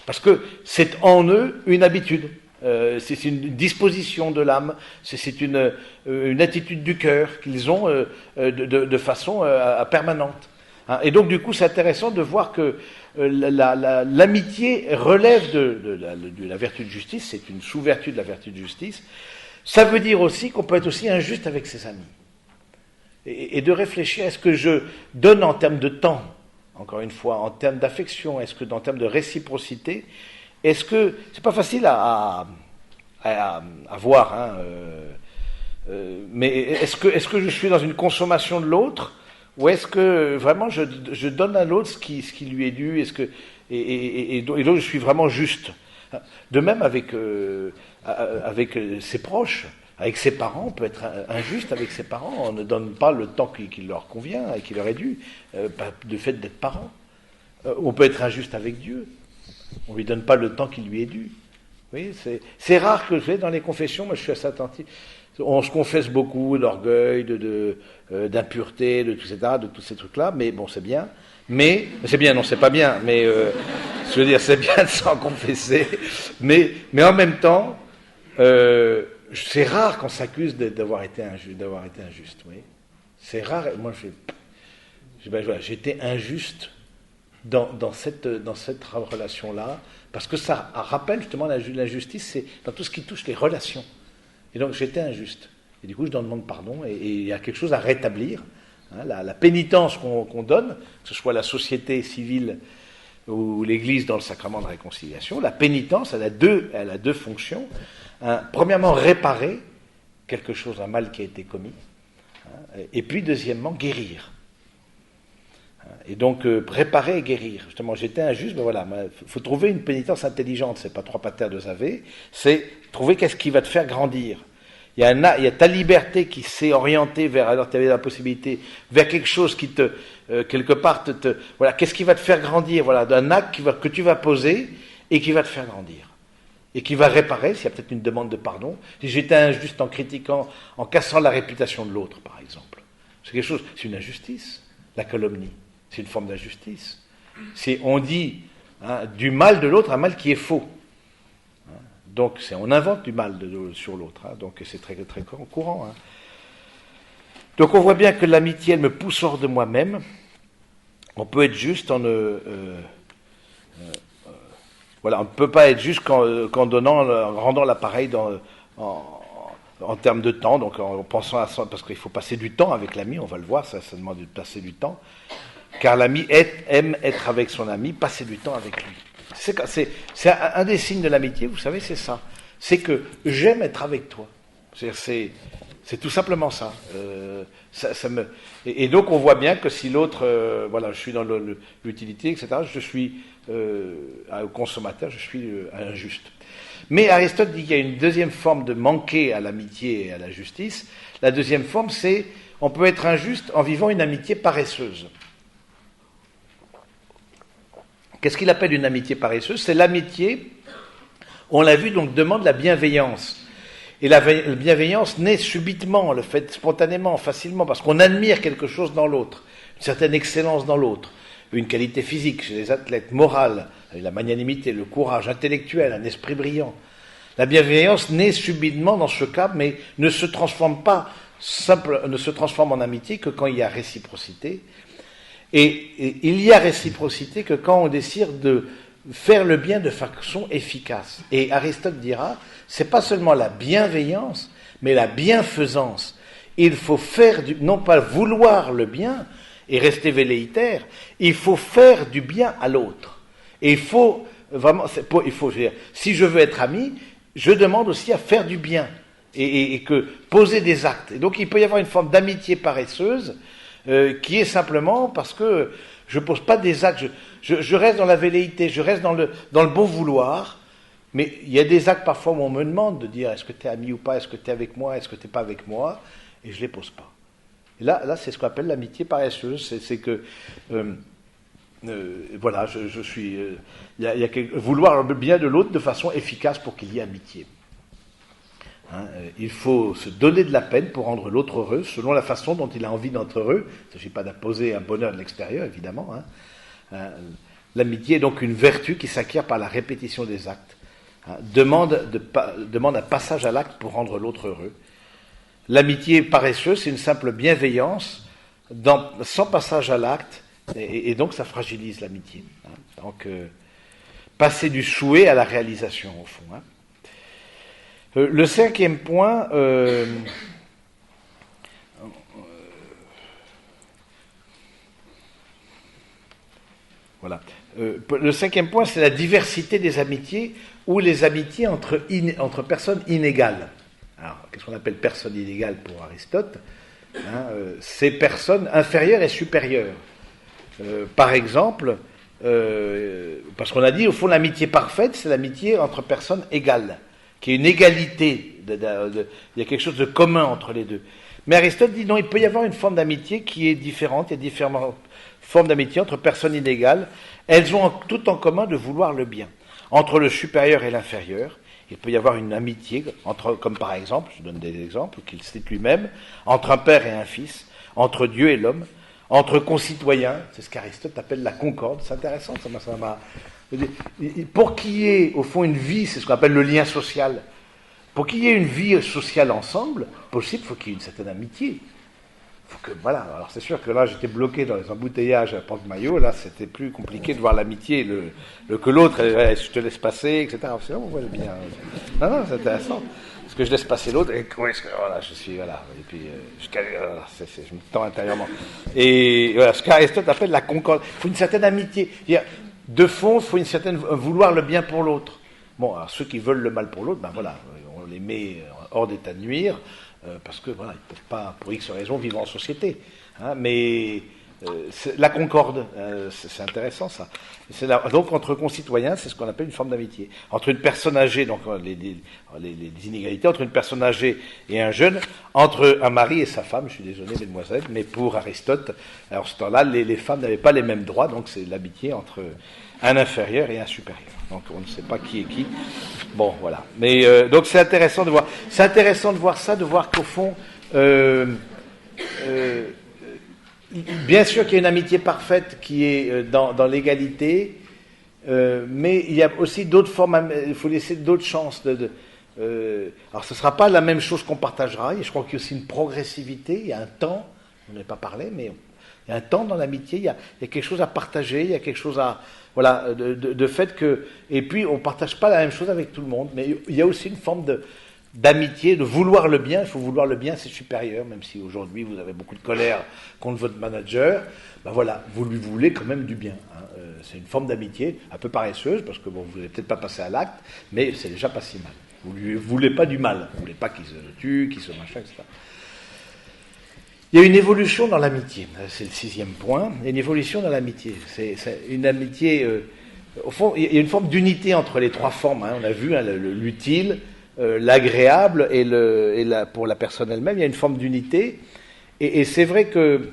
Parce que c'est en eux une habitude. C'est une disposition de l'âme. C'est une attitude du cœur qu'ils ont de façon permanente. Et donc, du coup, c'est intéressant de voir que l'amitié relève de la vertu de justice. C'est une sous-vertu de la vertu de justice. Ça veut dire aussi qu'on peut être aussi injuste avec ses amis. Et de réfléchir, est-ce que je donne en termes de temps, encore une fois, en termes d'affection, est-ce que en termes de réciprocité, est-ce que, c'est pas facile à voir, mais est-ce que je suis dans une consommation de l'autre, ou est-ce que vraiment je donne à l'autre ce qui lui est dû, et donc je suis vraiment juste. De même avec ses proches, avec ses parents, on peut être injuste avec ses parents, on ne donne pas le temps qui leur convient et qui leur est dû, du fait d'être parent. On peut être injuste avec Dieu, on ne lui donne pas le temps qui lui est dû. Oui, c'est rare que, dans les confessions, moi je suis assez attentif, on se confesse beaucoup d'orgueil, d'impureté, de tout ça, de tous ces trucs-là, mais bon, c'est bien. Mais, c'est bien, non, c'est pas bien, mais, je veux dire, c'est bien de s'en confesser, mais en même temps, c'est rare qu'on s'accuse d'avoir été injuste, oui. C'est rare, moi, j'étais injuste dans cette relation-là, parce que ça rappelle justement la justice, c'est dans tout ce qui touche les relations. Et donc j'étais injuste. Et du coup, je demande pardon, et il y a quelque chose à rétablir. Hein, la pénitence qu'on donne, que ce soit la société civile ou l'Église dans le sacrement de réconciliation, la pénitence, elle a deux fonctions. Hein, premièrement, réparer quelque chose, un mal qui a été commis. Hein, et puis, deuxièmement, guérir. Et donc, réparer et guérir. Justement, j'étais injuste, mais voilà, il faut trouver une pénitence intelligente, c'est pas trois pater deux ave, c'est trouver qu'est-ce qui va te faire grandir. Il y a ta liberté qui s'est orientée vers, alors tu avais la possibilité, vers quelque chose qui te, quelque part, voilà, qu'est-ce qui va te faire grandir, voilà, d'un acte que tu vas poser et qui va te faire grandir. Et qui va réparer, s'il y a peut-être une demande de pardon, si j'étais injuste en critiquant, en cassant la réputation de l'autre, par exemple. C'est quelque chose, c'est une injustice, la calomnie. C'est une forme d'injustice. On dit du mal de l'autre, un mal qui est faux. Donc, on invente du mal sur l'autre. Donc, c'est très, très courant. Donc, on voit bien que l'amitié, elle me pousse hors de moi-même. On peut être juste voilà, on ne peut pas être juste qu'en rendant l'appareil en termes de temps, donc en pensant à ça, parce qu'il faut passer du temps avec l'ami, on va le voir, ça demande de passer du temps. Car l'ami aime être avec son ami, passer du temps avec lui. C'est un des signes de l'amitié, vous savez, c'est ça. C'est que j'aime être avec toi. C'est tout simplement ça. Et donc on voit bien que si l'autre, voilà, je suis dans l'utilité, etc., je suis au consommateur, je suis injuste. Mais Aristote dit qu'il y a une deuxième forme de manquer à l'amitié et à la justice. La deuxième forme, c'est on peut être injuste en vivant une amitié paresseuse. Qu'est-ce qu'il appelle une amitié paresseuse? C'est l'amitié, on l'a vu, donc demande la bienveillance. Et la bienveillance naît subitement, le fait spontanément, facilement, parce qu'on admire quelque chose dans l'autre, une certaine excellence dans l'autre, une qualité physique chez les athlètes, morale, la magnanimité, le courage intellectuel, un esprit brillant. La bienveillance naît subitement dans ce cas, mais ne se transforme en amitié que quand il y a réciprocité. Et il y a réciprocité que quand on décide de faire le bien de façon efficace. Et Aristote dira, c'est pas seulement la bienveillance, mais la bienfaisance. Il faut faire non pas vouloir le bien et rester velléitaire, il faut faire du bien à l'autre. Et il faut vraiment, si je veux être ami, je demande aussi à faire du bien et que poser des actes. Et donc il peut y avoir une forme d'amitié paresseuse qui est simplement parce que je ne pose pas des actes, je reste dans la velléité, je reste dans le bon vouloir, mais il y a des actes parfois où on me demande de dire est-ce que tu es ami ou pas, est-ce que tu es avec moi, est-ce que tu n'es pas avec moi, et je ne les pose pas. Et là c'est ce qu'on appelle l'amitié paresseuse, c'est que, voilà, je suis, il y a vouloir le bien de l'autre de façon efficace pour qu'il y ait amitié. Il faut se donner de la peine pour rendre l'autre heureux, selon la façon dont il a envie d'être heureux. Il ne s'agit pas d'imposer un bonheur de l'extérieur, évidemment. L'amitié est donc une vertu qui s'acquiert par la répétition des actes. Demande un passage à l'acte pour rendre l'autre heureux. L'amitié paresseuse, c'est une simple bienveillance sans passage à l'acte, et donc ça fragilise l'amitié. Donc, passer du souhait à la réalisation, au fond. Le cinquième point, voilà. Le cinquième point, c'est la diversité des amitiés ou les amitiés entre personnes inégales. Alors, qu'est-ce qu'on appelle personne inégale pour Aristote? C'est personnes inférieures et supérieures. Par exemple, parce qu'on a dit, au fond, l'amitié parfaite, c'est l'amitié entre personnes égales, qui est une égalité, il y a quelque chose de commun entre les deux. Mais Aristote dit non, il peut y avoir une forme d'amitié qui est différente, il y a différentes formes d'amitié entre personnes inégales, elles ont tout en commun de vouloir le bien. Entre le supérieur et l'inférieur, il peut y avoir une amitié, comme par exemple, je donne des exemples qu'il cite lui-même, entre un père et un fils, entre Dieu et l'homme, entre concitoyens, c'est ce qu'Aristote appelle la concorde, c'est intéressant, ça m'a... Pour qu'il y ait, au fond, une vie, c'est ce qu'on appelle le lien social. Pour qu'il y ait une vie sociale ensemble, possible, il faut qu'il y ait une certaine amitié. faut que, voilà. Alors c'est sûr que là, j'étais bloqué dans les embouteillages à Porte-Maillot. Là, c'était plus compliqué de voir l'amitié, que l'autre, je te laisse passer, etc. C'est bon, on voit bien. Non, non, c'est intéressant. Est-ce que je laisse passer l'autre et comment est-ce que, voilà, je suis, voilà. Et puis, je me tends intérieurement. Et voilà, ce qu'Aristote appelle la concorde. Il faut une certaine amitié. De fond, il faut une certaine vouloir le bien pour l'autre. Bon, alors ceux qui veulent le mal pour l'autre, ben voilà, on les met hors d'état de nuire. Parce que voilà, ils ne peuvent pas, pour X raisons, vivre en société. Hein, mais la concorde, c'est intéressant ça. Donc entre concitoyens, c'est ce qu'on appelle une forme d'amitié. Entre une personne âgée, donc les inégalités, entre une personne âgée et un jeune, entre un mari et sa femme, je suis désolé mesdemoiselles, mais pour Aristote, alors ce temps-là, les femmes n'avaient pas les mêmes droits, donc c'est l'amitié entre un inférieur et un supérieur. Donc on ne sait pas qui est qui. Bon, voilà. Mais donc c'est intéressant de voir. C'est intéressant de voir ça, de voir qu'au fond, bien sûr qu'il y a une amitié parfaite qui est dans l'égalité, mais il y a aussi d'autres formes. Il faut laisser d'autres chances. Alors ce ne sera pas la même chose qu'on partagera. Et je crois qu'il y a aussi une progressivité. Il y a un temps. On n'en a pas parlé, mais il y a un temps dans l'amitié. Il y a quelque chose à partager. Il y a quelque chose à voilà, de fait que, et puis on ne partage pas la même chose avec tout le monde, mais il y a aussi une forme d'amitié, de vouloir le bien. Il faut vouloir le bien, c'est supérieur, même si aujourd'hui vous avez beaucoup de colère contre votre manager, ben voilà, vous lui voulez quand même du bien. Hein. C'est une forme d'amitié, un peu paresseuse, parce que bon, vous n'allez peut-être pas passer à l'acte, mais c'est déjà pas si mal. Vous ne lui voulez pas du mal, vous ne voulez pas qu'il se tue, qu'il se machin, etc. Il y a une évolution dans l'amitié, c'est le 6e point, il y a une évolution dans l'amitié. C'est une amitié, au fond, il y a une forme d'unité entre les trois formes, hein. On a vu hein, l'utile, l'agréable et pour la personne elle-même, il y a une forme d'unité. Et c'est vrai que,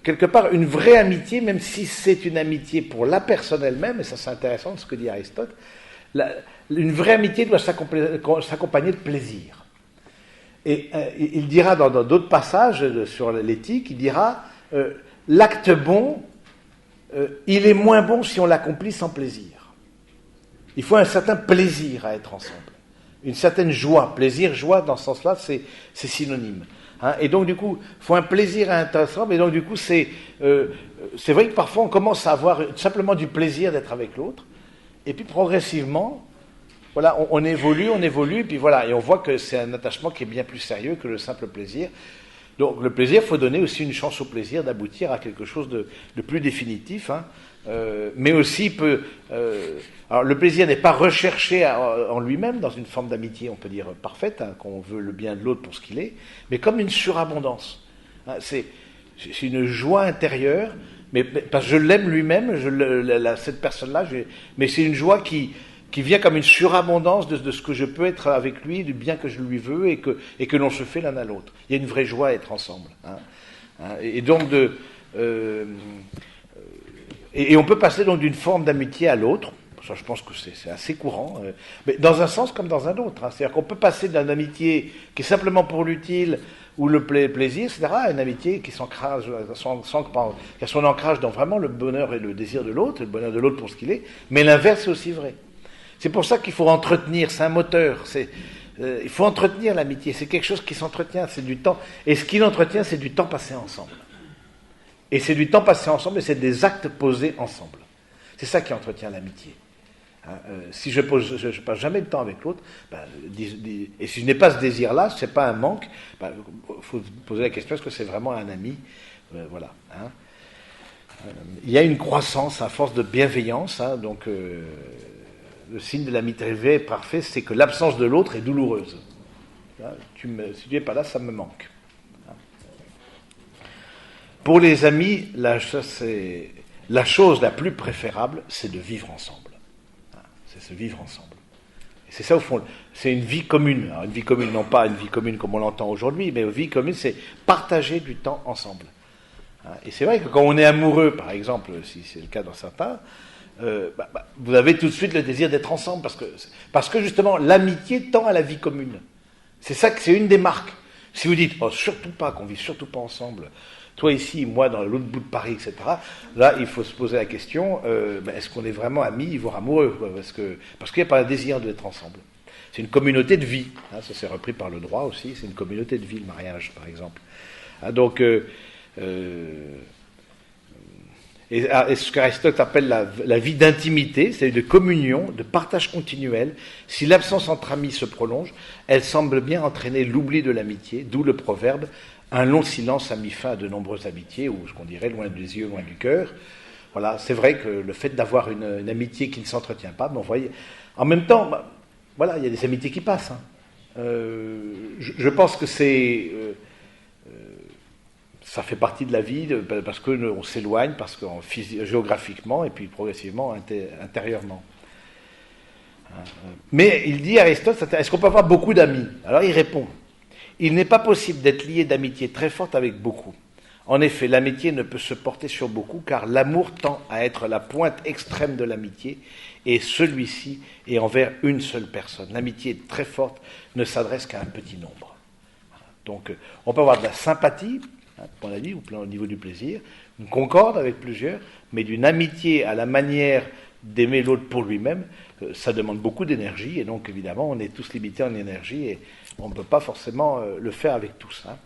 quelque part, une vraie amitié, même si c'est une amitié pour la personne elle-même, et ça c'est intéressant ce que dit Aristote, une vraie amitié doit s'accompagner de plaisir. Et il dira dans d'autres passages sur l'éthique, il dira l'acte bon, il est moins bon si on l'accomplit sans plaisir. Il faut un certain plaisir à être ensemble, une certaine joie. Plaisir, joie, dans ce sens-là, c'est synonyme. Hein, et donc du coup, il faut un plaisir à être ensemble. Et donc du coup, c'est vrai que parfois on commence à avoir simplement du plaisir d'être avec l'autre, et puis progressivement. Voilà, on évolue, et puis voilà, et on voit que c'est un attachement qui est bien plus sérieux que le simple plaisir. Donc le plaisir, il faut donner aussi une chance au plaisir d'aboutir à quelque chose de plus définitif, hein, mais aussi alors le plaisir n'est pas recherché en lui-même dans une forme d'amitié, on peut dire parfaite, hein, qu'on veut le bien de l'autre pour ce qu'il est, mais comme une surabondance. Hein, c'est une joie intérieure, mais parce que je l'aime lui-même, cette personne-là, mais c'est une joie qui vient comme une surabondance de ce que je peux être avec lui, du bien que je lui veux, et que l'on se fait l'un à l'autre. Il y a une vraie joie à être ensemble. Hein. Et donc, et on peut passer donc d'une forme d'amitié à l'autre. Ça, je pense que c'est assez courant, mais dans un sens comme dans un autre. Hein. C'est-à-dire qu'on peut passer d'une amitié qui est simplement pour l'utile ou le plaisir, etc., à une amitié qui s'ancrage, qui a son ancrage dans vraiment le bonheur et le désir de l'autre, le bonheur de l'autre pour ce qu'il est, mais l'inverse est aussi vrai. C'est pour ça qu'il faut entretenir, c'est un moteur, il faut entretenir l'amitié, c'est quelque chose qui s'entretient, c'est du temps, et ce qui l'entretient, c'est du temps passé ensemble. Et c'est du temps passé ensemble, et c'est des actes posés ensemble. C'est ça qui entretient l'amitié. Hein, si je passe jamais de temps avec l'autre, et si je n'ai pas ce désir-là, c'est pas un manque, faut poser la question, est-ce que c'est vraiment un ami? Voilà. Hein. Il y a une croissance à force de bienveillance, hein, donc... le signe de l'amitié parfaite, c'est que l'absence de l'autre est douloureuse. Si tu n'es pas là, ça me manque. Pour les amis, la chose la plus préférable, c'est de vivre ensemble. C'est se vivre ensemble. Et c'est ça, au fond, c'est une vie commune. Alors, une vie commune, non pas une vie commune comme on l'entend aujourd'hui, mais une vie commune, c'est partager du temps ensemble. Et c'est vrai que quand on est amoureux, par exemple, si c'est le cas dans certains, vous avez tout de suite le désir d'être ensemble, parce que justement, l'amitié tend à la vie commune. C'est ça que c'est une des marques. Si vous dites, surtout pas, qu'on vit surtout pas ensemble, toi ici, moi dans l'autre bout de Paris, etc., là, il faut se poser la question, est-ce qu'on est vraiment amis, voire amoureux, quoi, parce qu'il n'y a pas un désir d'être ensemble. C'est une communauté de vie, hein, ça c'est repris par le droit aussi, c'est une communauté de vie, le mariage, par exemple. Ah, donc, et ce qu'Aristote appelle la vie d'intimité, c'est-à-dire de communion, de partage continuel, si l'absence entre amis se prolonge, elle semble bien entraîner l'oubli de l'amitié, d'où le proverbe « Un long silence a mis fin à de nombreuses amitiés », ou ce qu'on dirait « loin des yeux, loin du cœur ». Voilà, c'est vrai que le fait d'avoir une amitié qui ne s'entretient pas, vous voyez, en même temps, voilà, il y a des amitiés qui passent. Hein. Je pense que ça fait partie de la vie, parce qu'on s'éloigne, parce que géographiquement, et puis progressivement, intérieurement. Mais il dit, Aristote, est-ce qu'on peut avoir beaucoup d'amis? Alors il répond, il n'est pas possible d'être lié d'amitié très forte avec beaucoup. En effet, l'amitié ne peut se porter sur beaucoup, car l'amour tend à être la pointe extrême de l'amitié, et celui-ci est envers une seule personne. L'amitié très forte ne s'adresse qu'à un petit nombre. Donc, on peut avoir de la sympathie, pour la vie, au niveau du plaisir, une concorde avec plusieurs, mais d'une amitié à la manière d'aimer l'autre pour lui-même, ça demande beaucoup d'énergie, et donc évidemment on est tous limités en énergie, et on ne peut pas forcément le faire avec tous. Hein.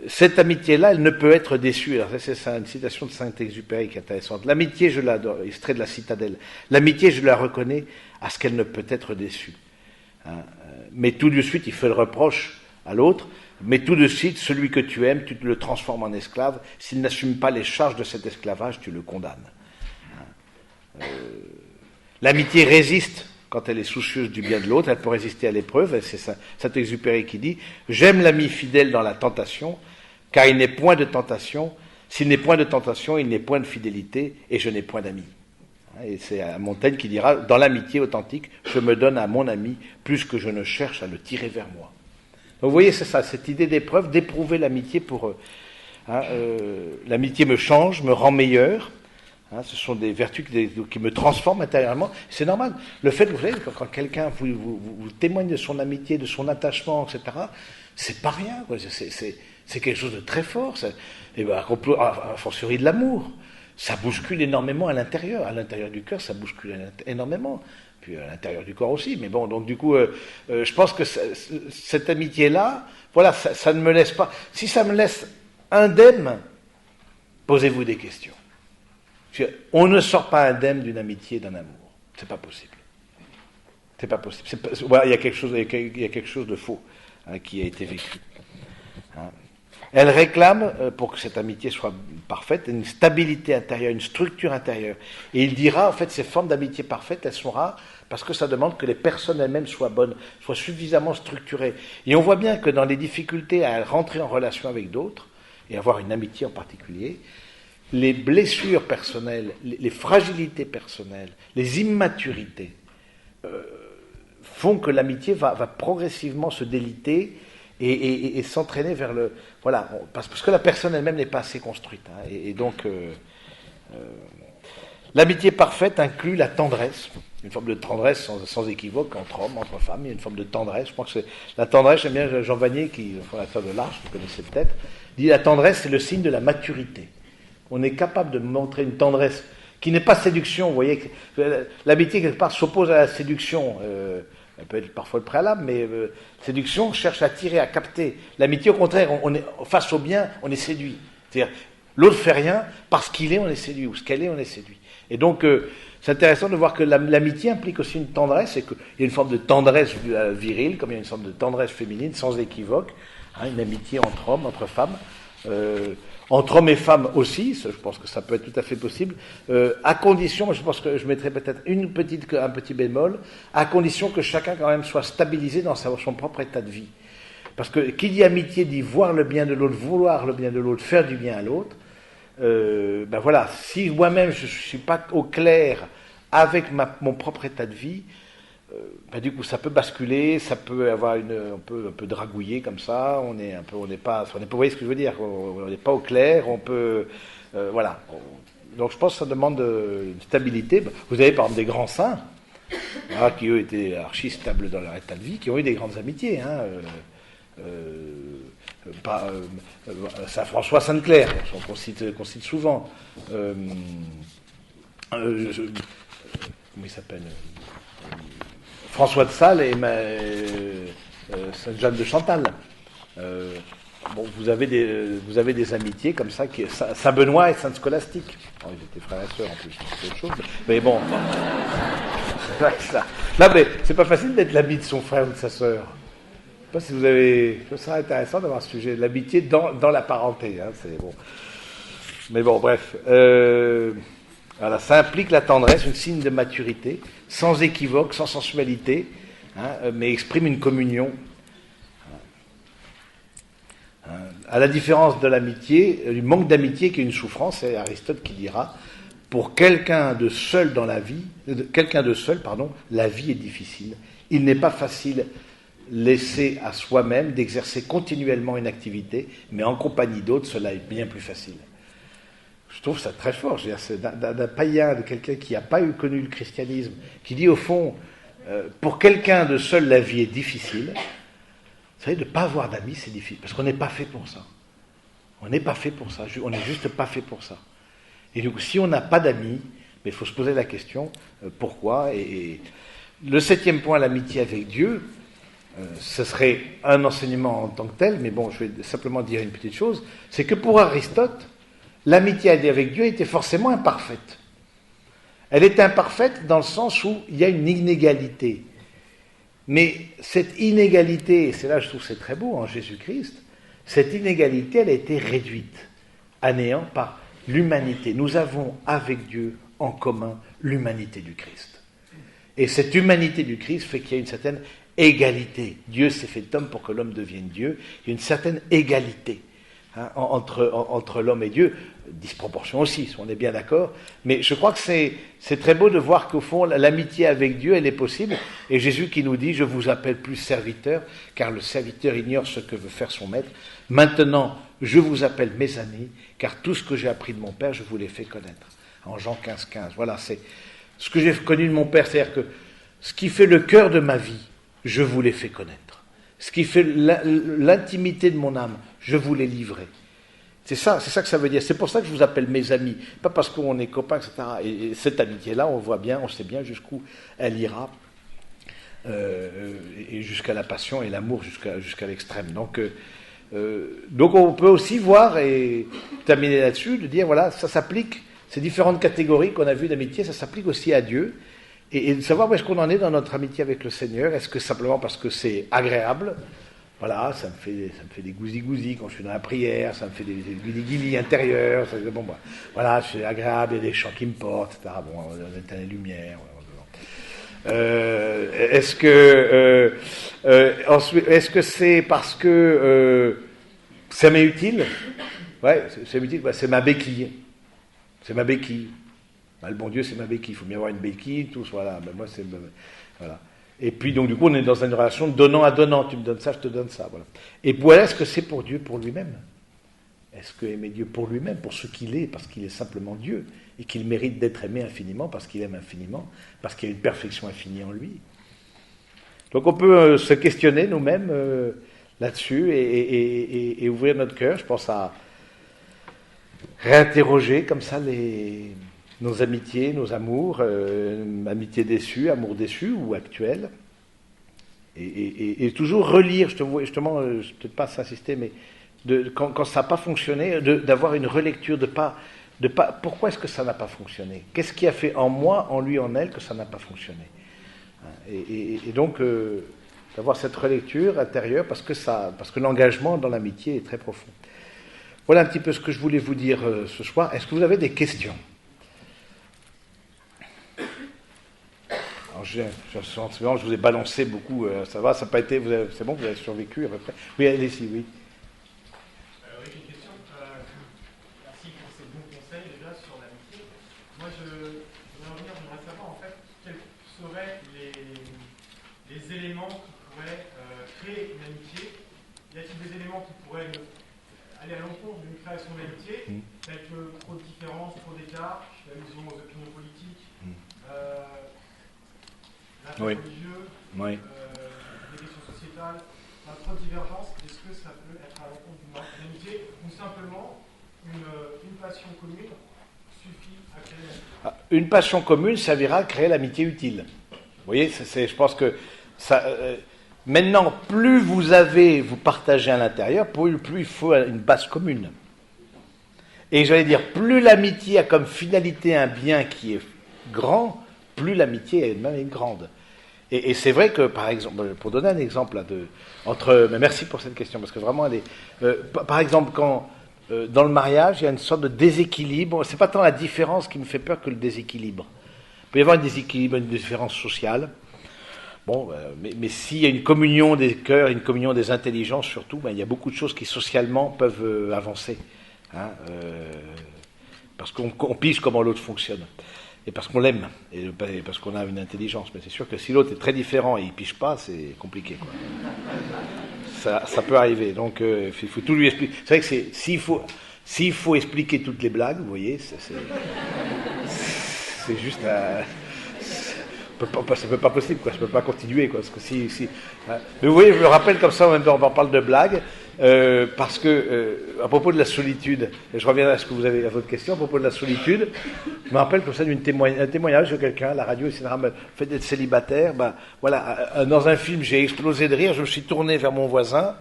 Cette amitié-là, elle ne peut être déçue. Alors ça, c'est une citation de Saint-Exupéry qui est intéressante. L'amitié, je l'adore, extrait de la Citadelle. L'amitié, je la reconnais à ce qu'elle ne peut être déçue. Hein. Mais tout de suite, il fait le reproche à l'autre. Mais tout de suite, celui que tu aimes, tu le transformes en esclave. S'il n'assume pas les charges de cet esclavage, tu le condamnes. L'amitié résiste quand elle est soucieuse du bien de l'autre. Elle peut résister à l'épreuve. C'est Saint-Exupéry qui dit « J'aime l'ami fidèle dans la tentation, car il n'est point de tentation. S'il n'est point de tentation, il n'est point de fidélité, et je n'ai point d'amis. » Et c'est Montaigne qui dira « Dans l'amitié authentique, je me donne à mon ami plus que je ne cherche à le tirer vers moi. » Donc vous voyez, c'est ça, cette idée d'épreuve, d'éprouver l'amitié pour eux. L'amitié me change, me rend meilleur. Hein, ce sont des vertus qui me transforment intérieurement. C'est normal. Le fait, vous savez, quand quelqu'un vous témoigne de son amitié, de son attachement, etc., c'est pas rien. Quoi. C'est quelque chose de très fort. Et ben, a fortiori de l'amour. Ça bouscule énormément à l'intérieur. À l'intérieur du cœur, ça bouscule énormément. Puis à l'intérieur du corps aussi, mais bon, donc du coup, je pense que cette amitié-là, voilà, ça ne me laisse pas. Si ça me laisse indemne, posez-vous des questions. On ne sort pas indemne d'une amitié, d'un amour. C'est pas possible. C'est pas possible. Voilà, il y a quelque chose de faux hein, qui a été vécu. Hein. Elle réclame, pour que cette amitié soit parfaite, une stabilité intérieure, une structure intérieure. Et il dira, en fait, ces formes d'amitié parfaite, elles sont rares, parce que ça demande que les personnes elles-mêmes soient bonnes, soient suffisamment structurées. Et on voit bien que dans les difficultés à rentrer en relation avec d'autres, et avoir une amitié en particulier, les blessures personnelles, les fragilités personnelles, les immaturités, font que l'amitié va progressivement se déliter et s'entraîner vers le... Voilà, parce que la personne elle-même n'est pas assez construite. Hein, et donc, l'amitié parfaite inclut la tendresse, une forme de tendresse sans équivoque entre hommes, entre femmes, il y a une forme de tendresse. Je pense que c'est la tendresse, j'aime bien Jean Vanier, qui est le fondateur de l'Arche, vous connaissez peut-être, dit la tendresse c'est le signe de la maturité. On est capable de montrer une tendresse qui n'est pas séduction, vous voyez, l'amitié quelque part s'oppose à la séduction, elle peut être parfois le préalable, mais séduction cherche à tirer, à capter. L'amitié, au contraire, on est face au bien, on est séduit. C'est-à-dire, l'autre fait rien, parce qu'il est, on est séduit, ou ce qu'elle est, on est séduit. Et donc, c'est intéressant de voir que l'amitié implique aussi une tendresse, et qu'il y a une forme de tendresse virile, comme il y a une forme de tendresse féminine, sans équivoque, hein, une amitié entre hommes, entre femmes, entre hommes et femmes aussi, je pense que ça peut être tout à fait possible, à condition, je pense que je mettrais peut-être un petit bémol, à condition que chacun quand même soit stabilisé dans son propre état de vie. Parce que qui dit amitié dit voir le bien de l'autre, vouloir le bien de l'autre, faire du bien à l'autre. Ben voilà, si moi-même je ne suis pas au clair avec mon propre état de vie, ben du coup ça peut basculer, ça peut avoir un peu dragouiller comme ça, vous voyez ce que je veux dire, on n'est pas au clair, on peut, voilà. Donc je pense que ça demande une stabilité. Vous avez par exemple des grands saints, hein, qui eux étaient archi stables dans leur état de vie, qui ont eu des grandes amitiés, hein, Saint François, Sainte Claire, qu'on cite souvent. Comment il s'appelle François de Sales et Sainte Jeanne de Chantal. bon, vous avez des amitiés comme ça, Saint-Benoît et Sainte-Scolastique. Oh, ils étaient frères et sœurs en plus, c'est autre chose. Mais bon, c'est pas ça. Là, mais c'est pas facile d'être l'ami de son frère ou de sa sœur. Je sais pas si vous avez... Ce serait intéressant d'avoir ce sujet, l'amitié dans la parenté. Hein, c'est bon. Mais bon, bref. Voilà, ça implique la tendresse, un signe de maturité, sans équivoque, sans sensualité, hein, mais exprime une communion. À la différence de l'amitié, du manque d'amitié qui est une souffrance, c'est Aristote qui dira, pour quelqu'un de seul la vie est difficile. Il n'est pas facile laissé à soi-même d'exercer continuellement une activité, mais en compagnie d'autres, cela est bien plus facile. Je trouve ça très fort. Je veux dire, c'est d'un païen, de quelqu'un qui n'a pas connu le christianisme, qui dit au fond, pour quelqu'un de seul, la vie est difficile. Vous savez, de ne pas avoir d'amis, c'est difficile, parce qu'on n'est pas fait pour ça. On n'est pas fait pour ça. On n'est juste pas fait pour ça. Et donc, si on n'a pas d'amis, il faut se poser la question, pourquoi et le 7e point, l'amitié avec Dieu, ce serait un enseignement en tant que tel, mais bon, je vais simplement dire une petite chose, c'est que pour Aristote, l'amitié avec Dieu était forcément imparfaite. Elle est imparfaite dans le sens où il y a une inégalité. Mais cette inégalité, et c'est là que je trouve que c'est très beau en Jésus-Christ, cette inégalité, elle a été réduite à néant par l'humanité. Nous avons avec Dieu en commun l'humanité du Christ. Et cette humanité du Christ fait qu'il y a une certaine égalité. Dieu s'est fait homme pour que l'homme devienne Dieu. Il y a une certaine égalité. Entre l'homme et Dieu, disproportion aussi, si on est bien d'accord, mais je crois que c'est très beau de voir qu'au fond, l'amitié avec Dieu, elle est possible, et Jésus qui nous dit, je vous appelle plus serviteur, car le serviteur ignore ce que veut faire son maître, maintenant, je vous appelle mes amis, car tout ce que j'ai appris de mon Père, je vous l'ai fait connaître. En Jean 15, voilà, c'est ce que j'ai connu de mon Père, c'est-à-dire que ce qui fait le cœur de ma vie, je vous l'ai fait connaître. Ce qui fait l'intimité de mon âme, je vous l'ai livré. C'est ça que ça veut dire. C'est pour ça que je vous appelle mes amis. Pas parce qu'on est copains, etc. Et cette amitié-là, on voit bien, on sait bien jusqu'où elle ira. Et jusqu'à la passion et l'amour jusqu'à l'extrême. Donc on peut aussi voir, et terminer là-dessus, de dire, voilà, ça s'applique, ces différentes catégories qu'on a vues d'amitié, ça s'applique aussi à Dieu. Et de savoir où est-ce qu'on en est dans notre amitié avec le Seigneur. Est-ce que simplement parce que c'est agréable? Voilà, ça me fait des gousi-gousi quand je suis dans la prière, ça me fait des guili-guili intérieurs, voilà, c'est agréable, il y a des chants qui me portent, etc. Bon, on éteint les lumières. Est-ce que c'est parce que ça m'est utile? Ouais, c'est utile, c'est ma béquille. C'est ma béquille. Le bon Dieu, c'est ma béquille. Il faut bien avoir une béquille, tous, voilà. Ben moi, c'est... Voilà. Et puis, donc, du coup, on est dans une relation de donnant à donnant. Tu me donnes ça, je te donne ça, voilà. Et voilà, est-ce que c'est pour Dieu, pour lui-même? Est-ce que aimer Dieu pour lui-même, pour ce qu'il est, parce qu'il est simplement Dieu, et qu'il mérite d'être aimé infiniment, parce qu'il aime infiniment, parce qu'il y a une perfection infinie en lui? Donc, on peut se questionner nous-mêmes là-dessus et ouvrir notre cœur. Je pense à réinterroger comme ça nos amitiés, nos amours, amitiés déçues, amours déçus ou actuels, et toujours relire, justement, je ne vais peut-être pas s'insister, mais quand ça n'a pas fonctionné, d'avoir une relecture, de pas, pourquoi est-ce que ça n'a pas fonctionné? Qu'est-ce qui a fait en moi, en lui, en elle, que ça n'a pas fonctionné? Et donc, d'avoir cette relecture intérieure, parce que l'engagement dans l'amitié est très profond. Voilà un petit peu ce que je voulais vous dire ce soir. Est-ce que vous avez des questions? Alors, je vous ai balancé beaucoup, ça va, ça n'a pas été, c'est bon, vous avez survécu à peu près. Oui, allez-y, oui. Oui, j'ai une question. Merci pour ces bons conseils déjà sur l'amitié. Moi, j'aimerais savoir en fait quels seraient les éléments qui pourraient créer une amitié. Y a-t-il des éléments qui pourraient aller à l'encontre d'une création d'amitié, tels que trop de différences, trop d'écart, l'allusion aux opinions politiques, l'aspect religieux, des questions sociétales, trop de divergences? Est-ce que ça peut être à l'encontre d'une amitié ou simplement une passion commune suffit à créer l'amitié? Une passion commune servira à créer l'amitié utile. Vous voyez, je pense que Maintenant, plus vous partagez à l'intérieur, plus il faut une base commune. Et j'allais dire, plus l'amitié a comme finalité un bien qui est grand, plus l'amitié elle-même est grande. Et c'est vrai que, par exemple, pour donner un exemple là, mais merci pour cette question, parce que vraiment, par exemple, quand dans le mariage, il y a une sorte de déséquilibre, c'est pas tant la différence qui me fait peur que le déséquilibre. Il peut y avoir un déséquilibre, une différence sociale. Bon, mais s'il y a une communion des cœurs, une communion des intelligences surtout, il y a beaucoup de choses qui socialement peuvent avancer. Hein, parce qu'on pige comment l'autre fonctionne. Et parce qu'on l'aime, et parce qu'on a une intelligence. Mais c'est sûr que si l'autre est très différent et il pige pas, c'est compliqué, quoi. Ça peut arriver. Donc, il faut tout lui expliquer. C'est vrai que s'il faut expliquer toutes les blagues, vous voyez, c'est juste... c'est pas possible, quoi. Je peux pas continuer, quoi. Parce que hein. Mais vous voyez, je me rappelle comme ça, en même temps, on parle de blagues, parce que à propos de la solitude, et je reviens à ce que vous avez à votre question à propos de la solitude, je me rappelle comme ça d'un témoignage de quelqu'un à la radio, etc. Le fait d'être célibataire, voilà, dans un film, j'ai explosé de rire, je me suis tourné vers mon voisin.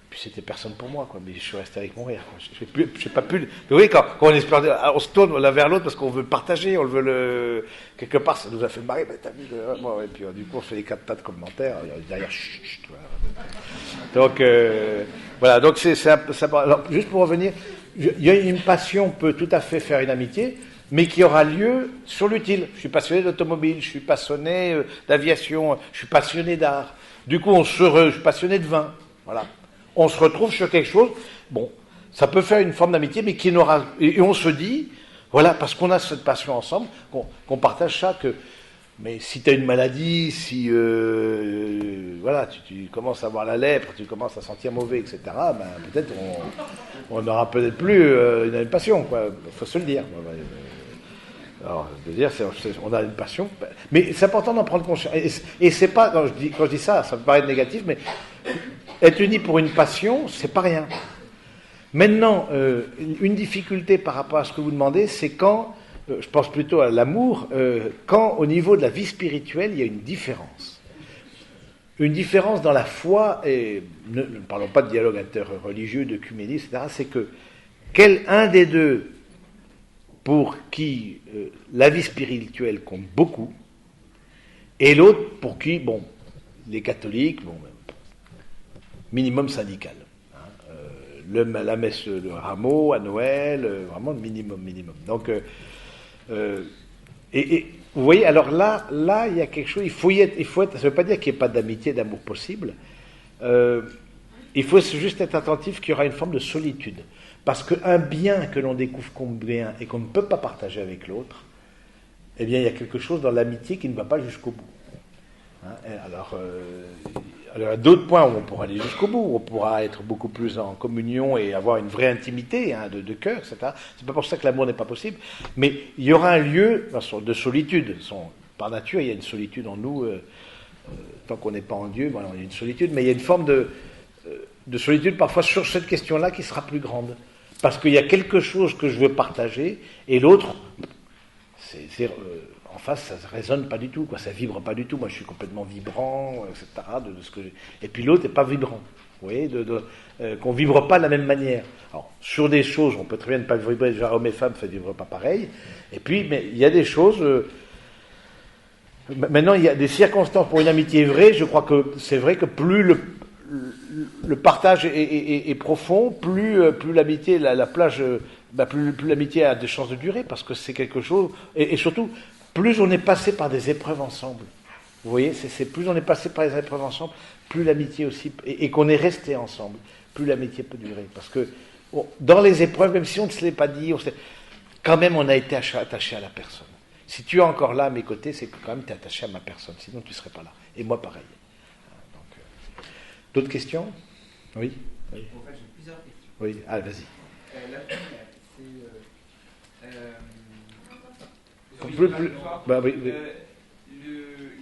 Puis c'était personne pour moi, quoi. Mais je suis resté avec mon rire, quoi. J'ai pas pu. Mais vous voyez, quand on se tourne l'un vers l'autre parce qu'on veut le partager, on le veut quelque part, ça nous a fait marrer. Mais t'as vu et puis du coup, on fait les 4 tas de commentaires. Derrière, chut, voilà. Donc voilà. Donc alors, juste pour revenir, il y a une passion peut tout à fait faire une amitié, mais qui aura lieu sur l'utile. Je suis passionné d'automobile, je suis passionné d'aviation, je suis passionné d'art. Du coup, je suis passionné de vin. Voilà. On se retrouve sur quelque chose, bon, ça peut faire une forme d'amitié, mais qui n'aura... Et on se dit, voilà, parce qu'on a cette passion ensemble, qu'on partage ça, mais si tu as une maladie, si voilà, tu commences à avoir la lèpre, tu commences à sentir mauvais, etc., peut-être on n'aura peut-être plus une même passion, quoi. Faut se le dire. Alors, de dire, on a une passion, mais c'est important d'en prendre conscience. Et c'est pas, quand je dis ça, ça me paraît négatif, mais être uni pour une passion, c'est pas rien. Maintenant, une difficulté par rapport à ce que vous demandez, c'est quand, je pense plutôt à l'amour, quand au niveau de la vie spirituelle, il y a une différence. Une différence dans la foi, et ne parlons pas de dialogue interreligieux, d'œcuménisme, etc., c'est que un des deux pour qui la vie spirituelle compte beaucoup, et l'autre pour qui, bon, les catholiques, bon, minimum syndical. Hein, la messe de Rameau à Noël, vraiment le minimum. Donc, et vous voyez, alors là, il y a quelque chose, il faut être, ça ne veut pas dire qu'il n'y ait pas d'amitié, d'amour possible, il faut juste être attentif qu'il y aura une forme de solitude. Parce qu'un bien que l'on découvre comme bien et qu'on ne peut pas partager avec l'autre, eh bien, il y a quelque chose dans l'amitié qui ne va pas jusqu'au bout. Hein, alors, il y a d'autres points où on pourra aller jusqu'au bout, on pourra être beaucoup plus en communion et avoir une vraie intimité de cœur, etc. C'est pas pour ça que l'amour n'est pas possible, mais il y aura un lieu de solitude. Par nature, il y a une solitude en nous, tant qu'on n'est pas en Dieu, il y a une solitude, mais il y a une forme de solitude parfois sur cette question-là qui sera plus grande. Parce qu'il y a quelque chose que je veux partager, et l'autre, en face, ça ne résonne pas du tout, quoi, ça ne vibre pas du tout. Moi, je suis complètement vibrant, etc. Et puis l'autre n'est pas vibrant. Vous voyez, qu'on ne vibre pas de la même manière. Alors, sur des choses, on peut très bien ne pas vibrer, déjà hommes et femmes ne vibrent pas pareil. Et puis, mais il y a des choses... maintenant, il y a des circonstances pour une amitié vraie. Je crois que c'est vrai que plus le partage est profond, plus l'amitié, la plage, plus l'amitié a des chances de durer, parce que c'est quelque chose, et surtout, plus on est passé par des épreuves ensemble. Vous voyez, plus on est passé par des épreuves ensemble, plus l'amitié aussi, et qu'on est resté ensemble, plus l'amitié peut durer. Parce que dans les épreuves, même si on ne se l'est pas dit, quand même on a été attaché à la personne. Si tu es encore là à mes côtés, c'est que quand même tu es attaché à ma personne, sinon tu ne serais pas là. Et moi pareil. D'autres questions? Oui. En fait, j'ai plusieurs questions. Oui, allez, vas-y. La première, c'est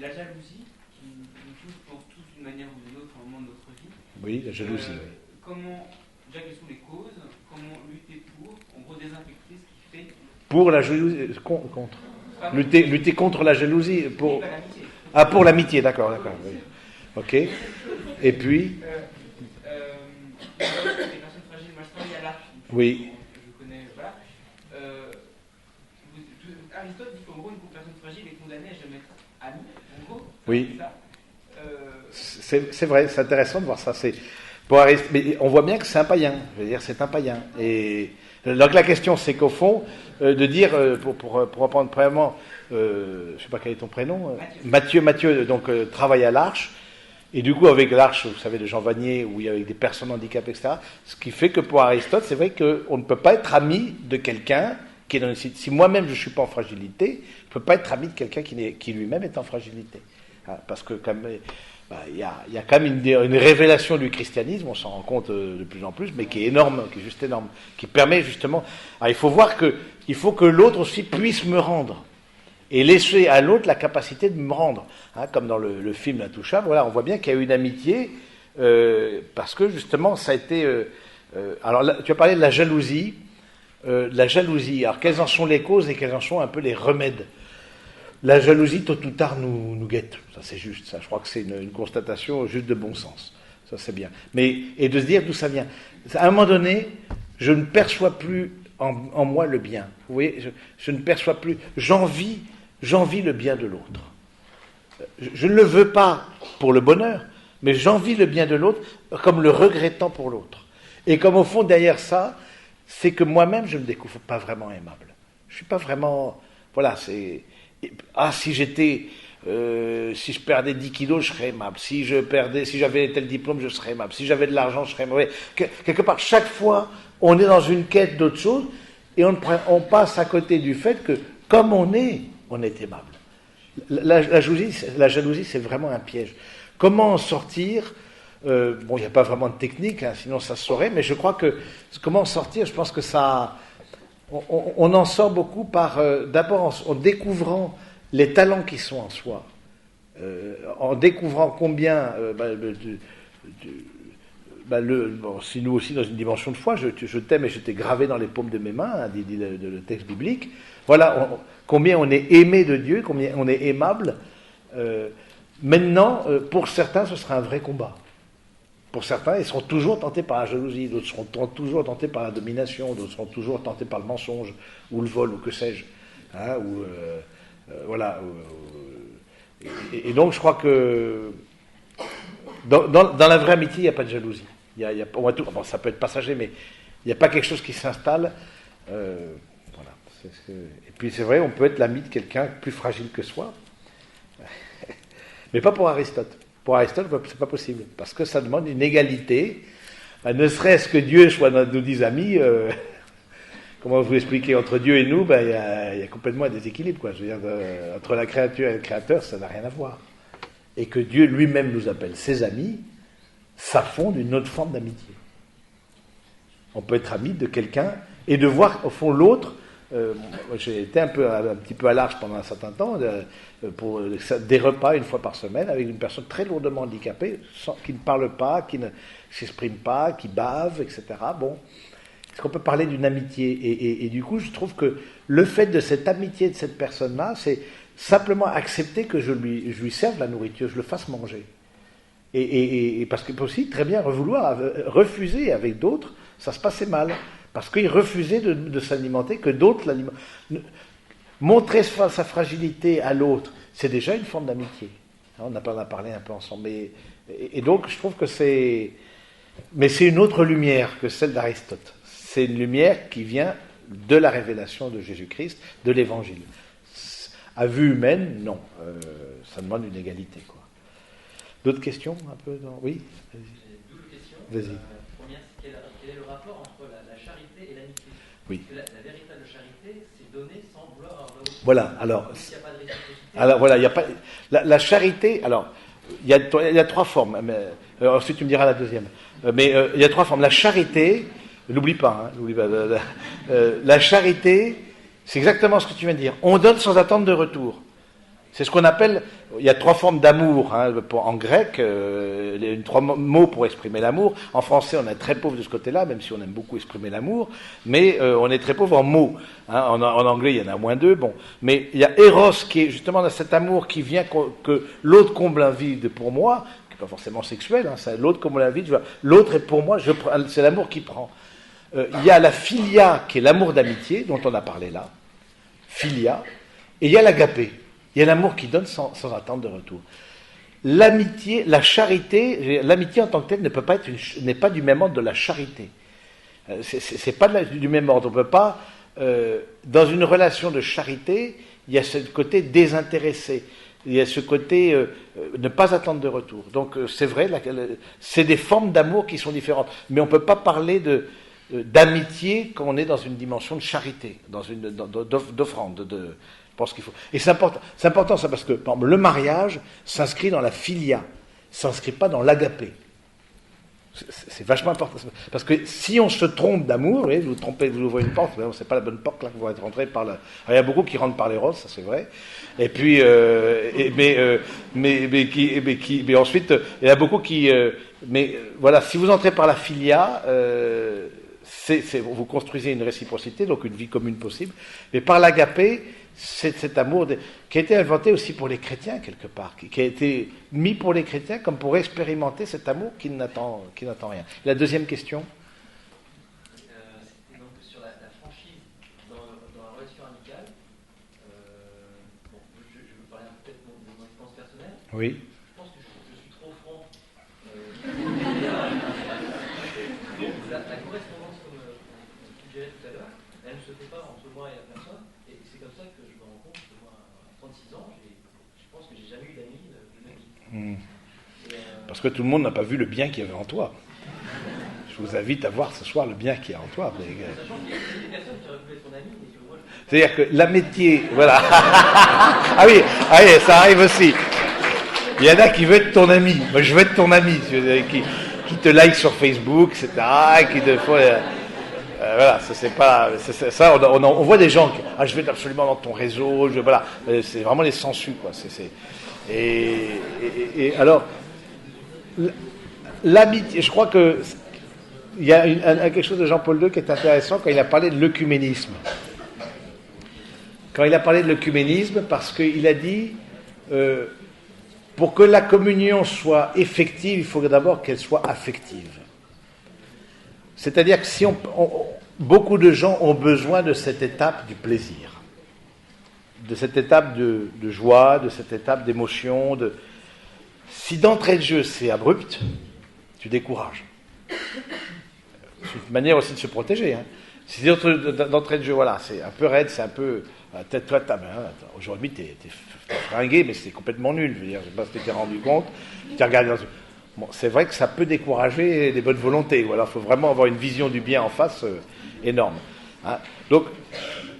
la jalousie qui nous touche, je pense, tous d'une manière ou d'une autre à un moment de notre vie. Oui, la jalousie. Comment, déjà, quelles sont les causes? Comment lutter pour? En gros, désinfecter ce qui fait. Pour la jalousie, contre. Lutter contre la jalousie. Oui, pas l'amitié. Ah, pour l'amitié, d'accord. Oui. Ok. Et puis, les personnes fragiles, moi je travaille à l'Arche. oui. Je connais, voilà. Aristote dit qu'en gros, une personne fragile est condamnée à jamais être amie, en gros. Oui. C'est ça. C'est vrai, c'est intéressant de voir ça. Mais on voit bien que c'est un païen. Je veux dire, c'est un païen. Et donc la question, c'est qu'au fond, de dire, pour reprendre premièrement, je ne sais pas quel est ton prénom, Mathieu, donc travaille à l'Arche. Et du coup, avec l'Arche, vous savez, de Jean Vanier, où il y a avec des personnes handicapées, etc. Ce qui fait que pour Aristote, c'est vrai qu'on ne peut pas être ami de quelqu'un qui est dans une situation. Si moi-même je ne suis pas en fragilité, je ne peux pas être ami de quelqu'un qui lui-même est en fragilité. Parce que comme il y a quand même une révélation du christianisme, on s'en rend compte de plus en plus, mais qui est énorme, qui est juste énorme, qui permet justement. Alors il faut voir il faut que l'autre aussi puisse me rendre et laisser à l'autre la capacité de me rendre, comme dans le film L'Intouchable. Voilà, on voit bien qu'il y a eu une amitié parce que justement ça a été. Alors là, tu as parlé de la jalousie. Alors quelles en sont les causes et quels en sont un peu les remèdes? La jalousie, tôt ou tard, nous guette. Ça, c'est juste. Ça, je crois que c'est une constatation juste de bon sens. Ça, c'est bien. Et de se dire d'où ça vient. À un moment donné, je ne perçois plus en moi le bien. Vous voyez, je ne perçois plus. J'envie le bien de l'autre. Je ne le veux pas pour le bonheur, mais j'envie le bien de l'autre comme le regrettant pour l'autre. Et comme au fond, derrière ça, c'est que moi-même, je ne me découvre pas vraiment aimable. Je ne suis pas vraiment... Voilà, c'est... si je perdais 10 kilos, je serais aimable. Si j'avais tel diplôme, je serais aimable. Si j'avais de l'argent, je serais mauvais. Quelque part, chaque fois, on est dans une quête d'autre chose et on passe à côté du fait que, comme on est aimable. La jalousie, c'est vraiment un piège. Comment en sortir? Il n'y a pas vraiment de technique, sinon ça se saurait, mais je crois que comment en sortir, je pense que ça... On en sort beaucoup d'abord en découvrant les talents qui sont en soi, en découvrant combien, si nous aussi dans une dimension de foi, je t'aime et je t'ai gravé dans les paumes de mes mains, dit le texte biblique, voilà combien on est aimé de Dieu, combien on est aimable. Maintenant, pour certains, ce sera un vrai combat. Pour certains, ils seront toujours tentés par la jalousie, d'autres seront toujours tentés par la domination, d'autres seront toujours tentés par le mensonge, ou le vol, ou que sais-je. Voilà. Et donc, je crois que dans la vraie amitié, il n'y a pas de jalousie. Ça peut être passager, mais il n'y a pas quelque chose qui s'installe. Voilà. Et puis, c'est vrai, on peut être l'ami de quelqu'un plus fragile que soi, mais pas pour Aristote. Pour Aristote, c'est pas possible, parce que ça demande une égalité. Ne serait-ce que Dieu soit nos 10 amis, comment vous expliquer, entre Dieu et nous, il y a complètement un déséquilibre, quoi. Je veux dire, entre la créature et le créateur, ça n'a rien à voir. Et que Dieu lui-même nous appelle ses amis, ça fonde une autre forme d'amitié. On peut être ami de quelqu'un et de voir, au fond, l'autre. J'ai été un petit peu à l'arche pendant un certain temps pour des repas une fois par semaine avec une personne très lourdement handicapée, qui ne parle pas, qui ne s'exprime pas, qui bave, etc. Bon, est-ce qu'on peut parler d'une amitié? Et du coup, je trouve que le fait de cette amitié de cette personne-là, c'est simplement accepter que je lui serve la nourriture, je le fasse manger. Et parce que aussi, très bien, refuser avec d'autres, ça se passait mal. Parce qu'il refusait de s'alimenter, que d'autres l'alimentent. Montrer sa fragilité à l'autre, c'est déjà une forme d'amitié. On a parlé un peu ensemble. Et donc, je trouve que c'est... Mais c'est une autre lumière que celle d'Aristote. C'est une lumière qui vient de la révélation de Jésus-Christ, de l'Évangile. À vue humaine, non. Ça demande une égalité, quoi. D'autres questions un peu Oui, vas-y. J'ai double question. Vas-y. Première, quel est le rapport entre la charité et l'amitié? Oui. Parce que la véritable charité, c'est donner sans vouloir avoir de retour. Voilà, alors... Il n'y a pas de réciprocité. Alors voilà, il y a pas... La charité, alors, il y a 3 formes. Ensuite, tu me diras la deuxième. Mais il y a 3 formes. La charité, n'oublie pas. La charité, c'est exactement ce que tu viens de dire. On donne sans attendre de retour. C'est ce qu'on appelle, il y a 3 formes d'amour, en grec, 3 mots pour exprimer l'amour. En français, on est très pauvre de ce côté-là, même si on aime beaucoup exprimer l'amour, mais on est très pauvre en mots. En anglais, il y en a moins 2, bon. Mais il y a Eros, qui est justement dans cet amour qui vient que l'autre comble un vide pour moi, pas forcément sexuel, hein, l'autre comme on l'a vu, l'autre est pour moi, c'est l'amour qui prend. Il y a la philia, qui est l'amour d'amitié, dont on a parlé là, philia, et il y a l'agapé, il y a l'amour qui donne sans attente de retour. L'amitié, la charité, l'amitié en tant que telle n'est pas du même ordre de la charité. C'est pas du même ordre. On peut pas, dans une relation de charité, il y a ce côté désintéressé, il y a ce côté ne pas attendre de retour. Donc c'est vrai, c'est des formes d'amour qui sont différentes, mais on peut pas parler d'amitié quand on est dans une dimension de charité, d'offrande. Je pense qu'il faut. Et c'est important ça parce que par exemple, le mariage s'inscrit dans la philia, s'inscrit pas dans l'agapé. C'est vachement important parce que si on se trompe d'amour, vous voyez, vous trompez, vous ouvrez une porte, mais c'est pas la bonne porte là que vous êtes rentré par là. Il y a beaucoup qui rentrent par les roses, ça c'est vrai. Et puis, mais ensuite, il y a beaucoup qui, voilà, si vous entrez par la philia. Vous construisez une réciprocité, donc une vie commune possible, mais par l'agapé, c'est cet amour qui a été inventé aussi pour les chrétiens quelque part, qui a été mis pour les chrétiens comme pour expérimenter cet amour qui n'attend rien. La deuxième question. C'était donc sur la franchise dans la relation amicale. Bon, je veux parler peut-être de mon expérience personnelle. Oui. Je pense que je suis trop franc. La correspondance, comme tu suggérais tout à l'heure, elle ne se fait pas entre moi et la personne. Et c'est comme ça que je me rends compte que moi, à 36 ans, je pense que j'ai jamais eu d'amis de ma vie. Parce que tout le monde n'a pas vu le bien qu'il y avait en toi. Je vous invite à voir ce soir le bien qu'il y a en toi. Sachant qu'il y a des personnes qui auraient pu être ton ami, mais que moi, c'est-à-dire que l'amitié, voilà. Ah oui, ça arrive aussi. Il y en a qui veulent être ton ami. Moi, je veux être ton ami, qui te like sur Facebook, etc. Qui te font. Voilà, ça c'est pas. Ça, on voit des gens qui. Ah, je vais être absolument dans ton réseau. Voilà, c'est vraiment les sangsues, quoi. Et alors, l'amitié. Je crois que il y a quelque chose de Jean-Paul II qui est intéressant quand il a parlé de l'œcuménisme. Quand il a parlé de l'œcuménisme, parce qu'il a dit. Pour que la communion soit effective, il faut d'abord qu'elle soit affective. C'est-à-dire que si beaucoup de gens ont besoin de cette étape du plaisir, de cette étape de joie, de cette étape d'émotion. Si d'entrée de jeu c'est abrupt, tu décourages. C'est une manière aussi de se protéger. Hein. Si d'entrée de jeu, voilà, c'est un peu raide, c'est un peu. Toi, aujourd'hui, t'es fringué, mais c'est complètement nul. Je veux dire, je sais pas si tu t'es rendu compte. Tu regardes. Bon, c'est vrai que ça peut décourager les bonnes volontés. Voilà, il faut vraiment avoir une vision du bien en face énorme. Hein. Donc,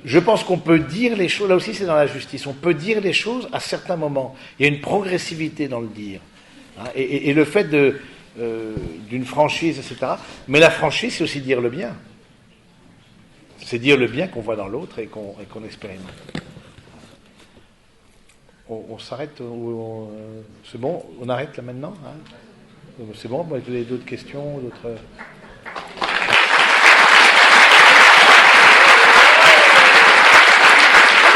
je pense qu'on peut dire les choses. Là aussi, c'est dans la justice. On peut dire les choses à certains moments. Il y a une progressivité dans le dire. Hein, et le fait d'une franchise, etc. Mais la franchise, c'est aussi dire le bien. C'est dire le bien qu'on voit dans l'autre et qu'on expérimente. On s'arrête, c'est bon, on arrête là maintenant, hein. C'est bon, vous avez d'autres questions, d'autres...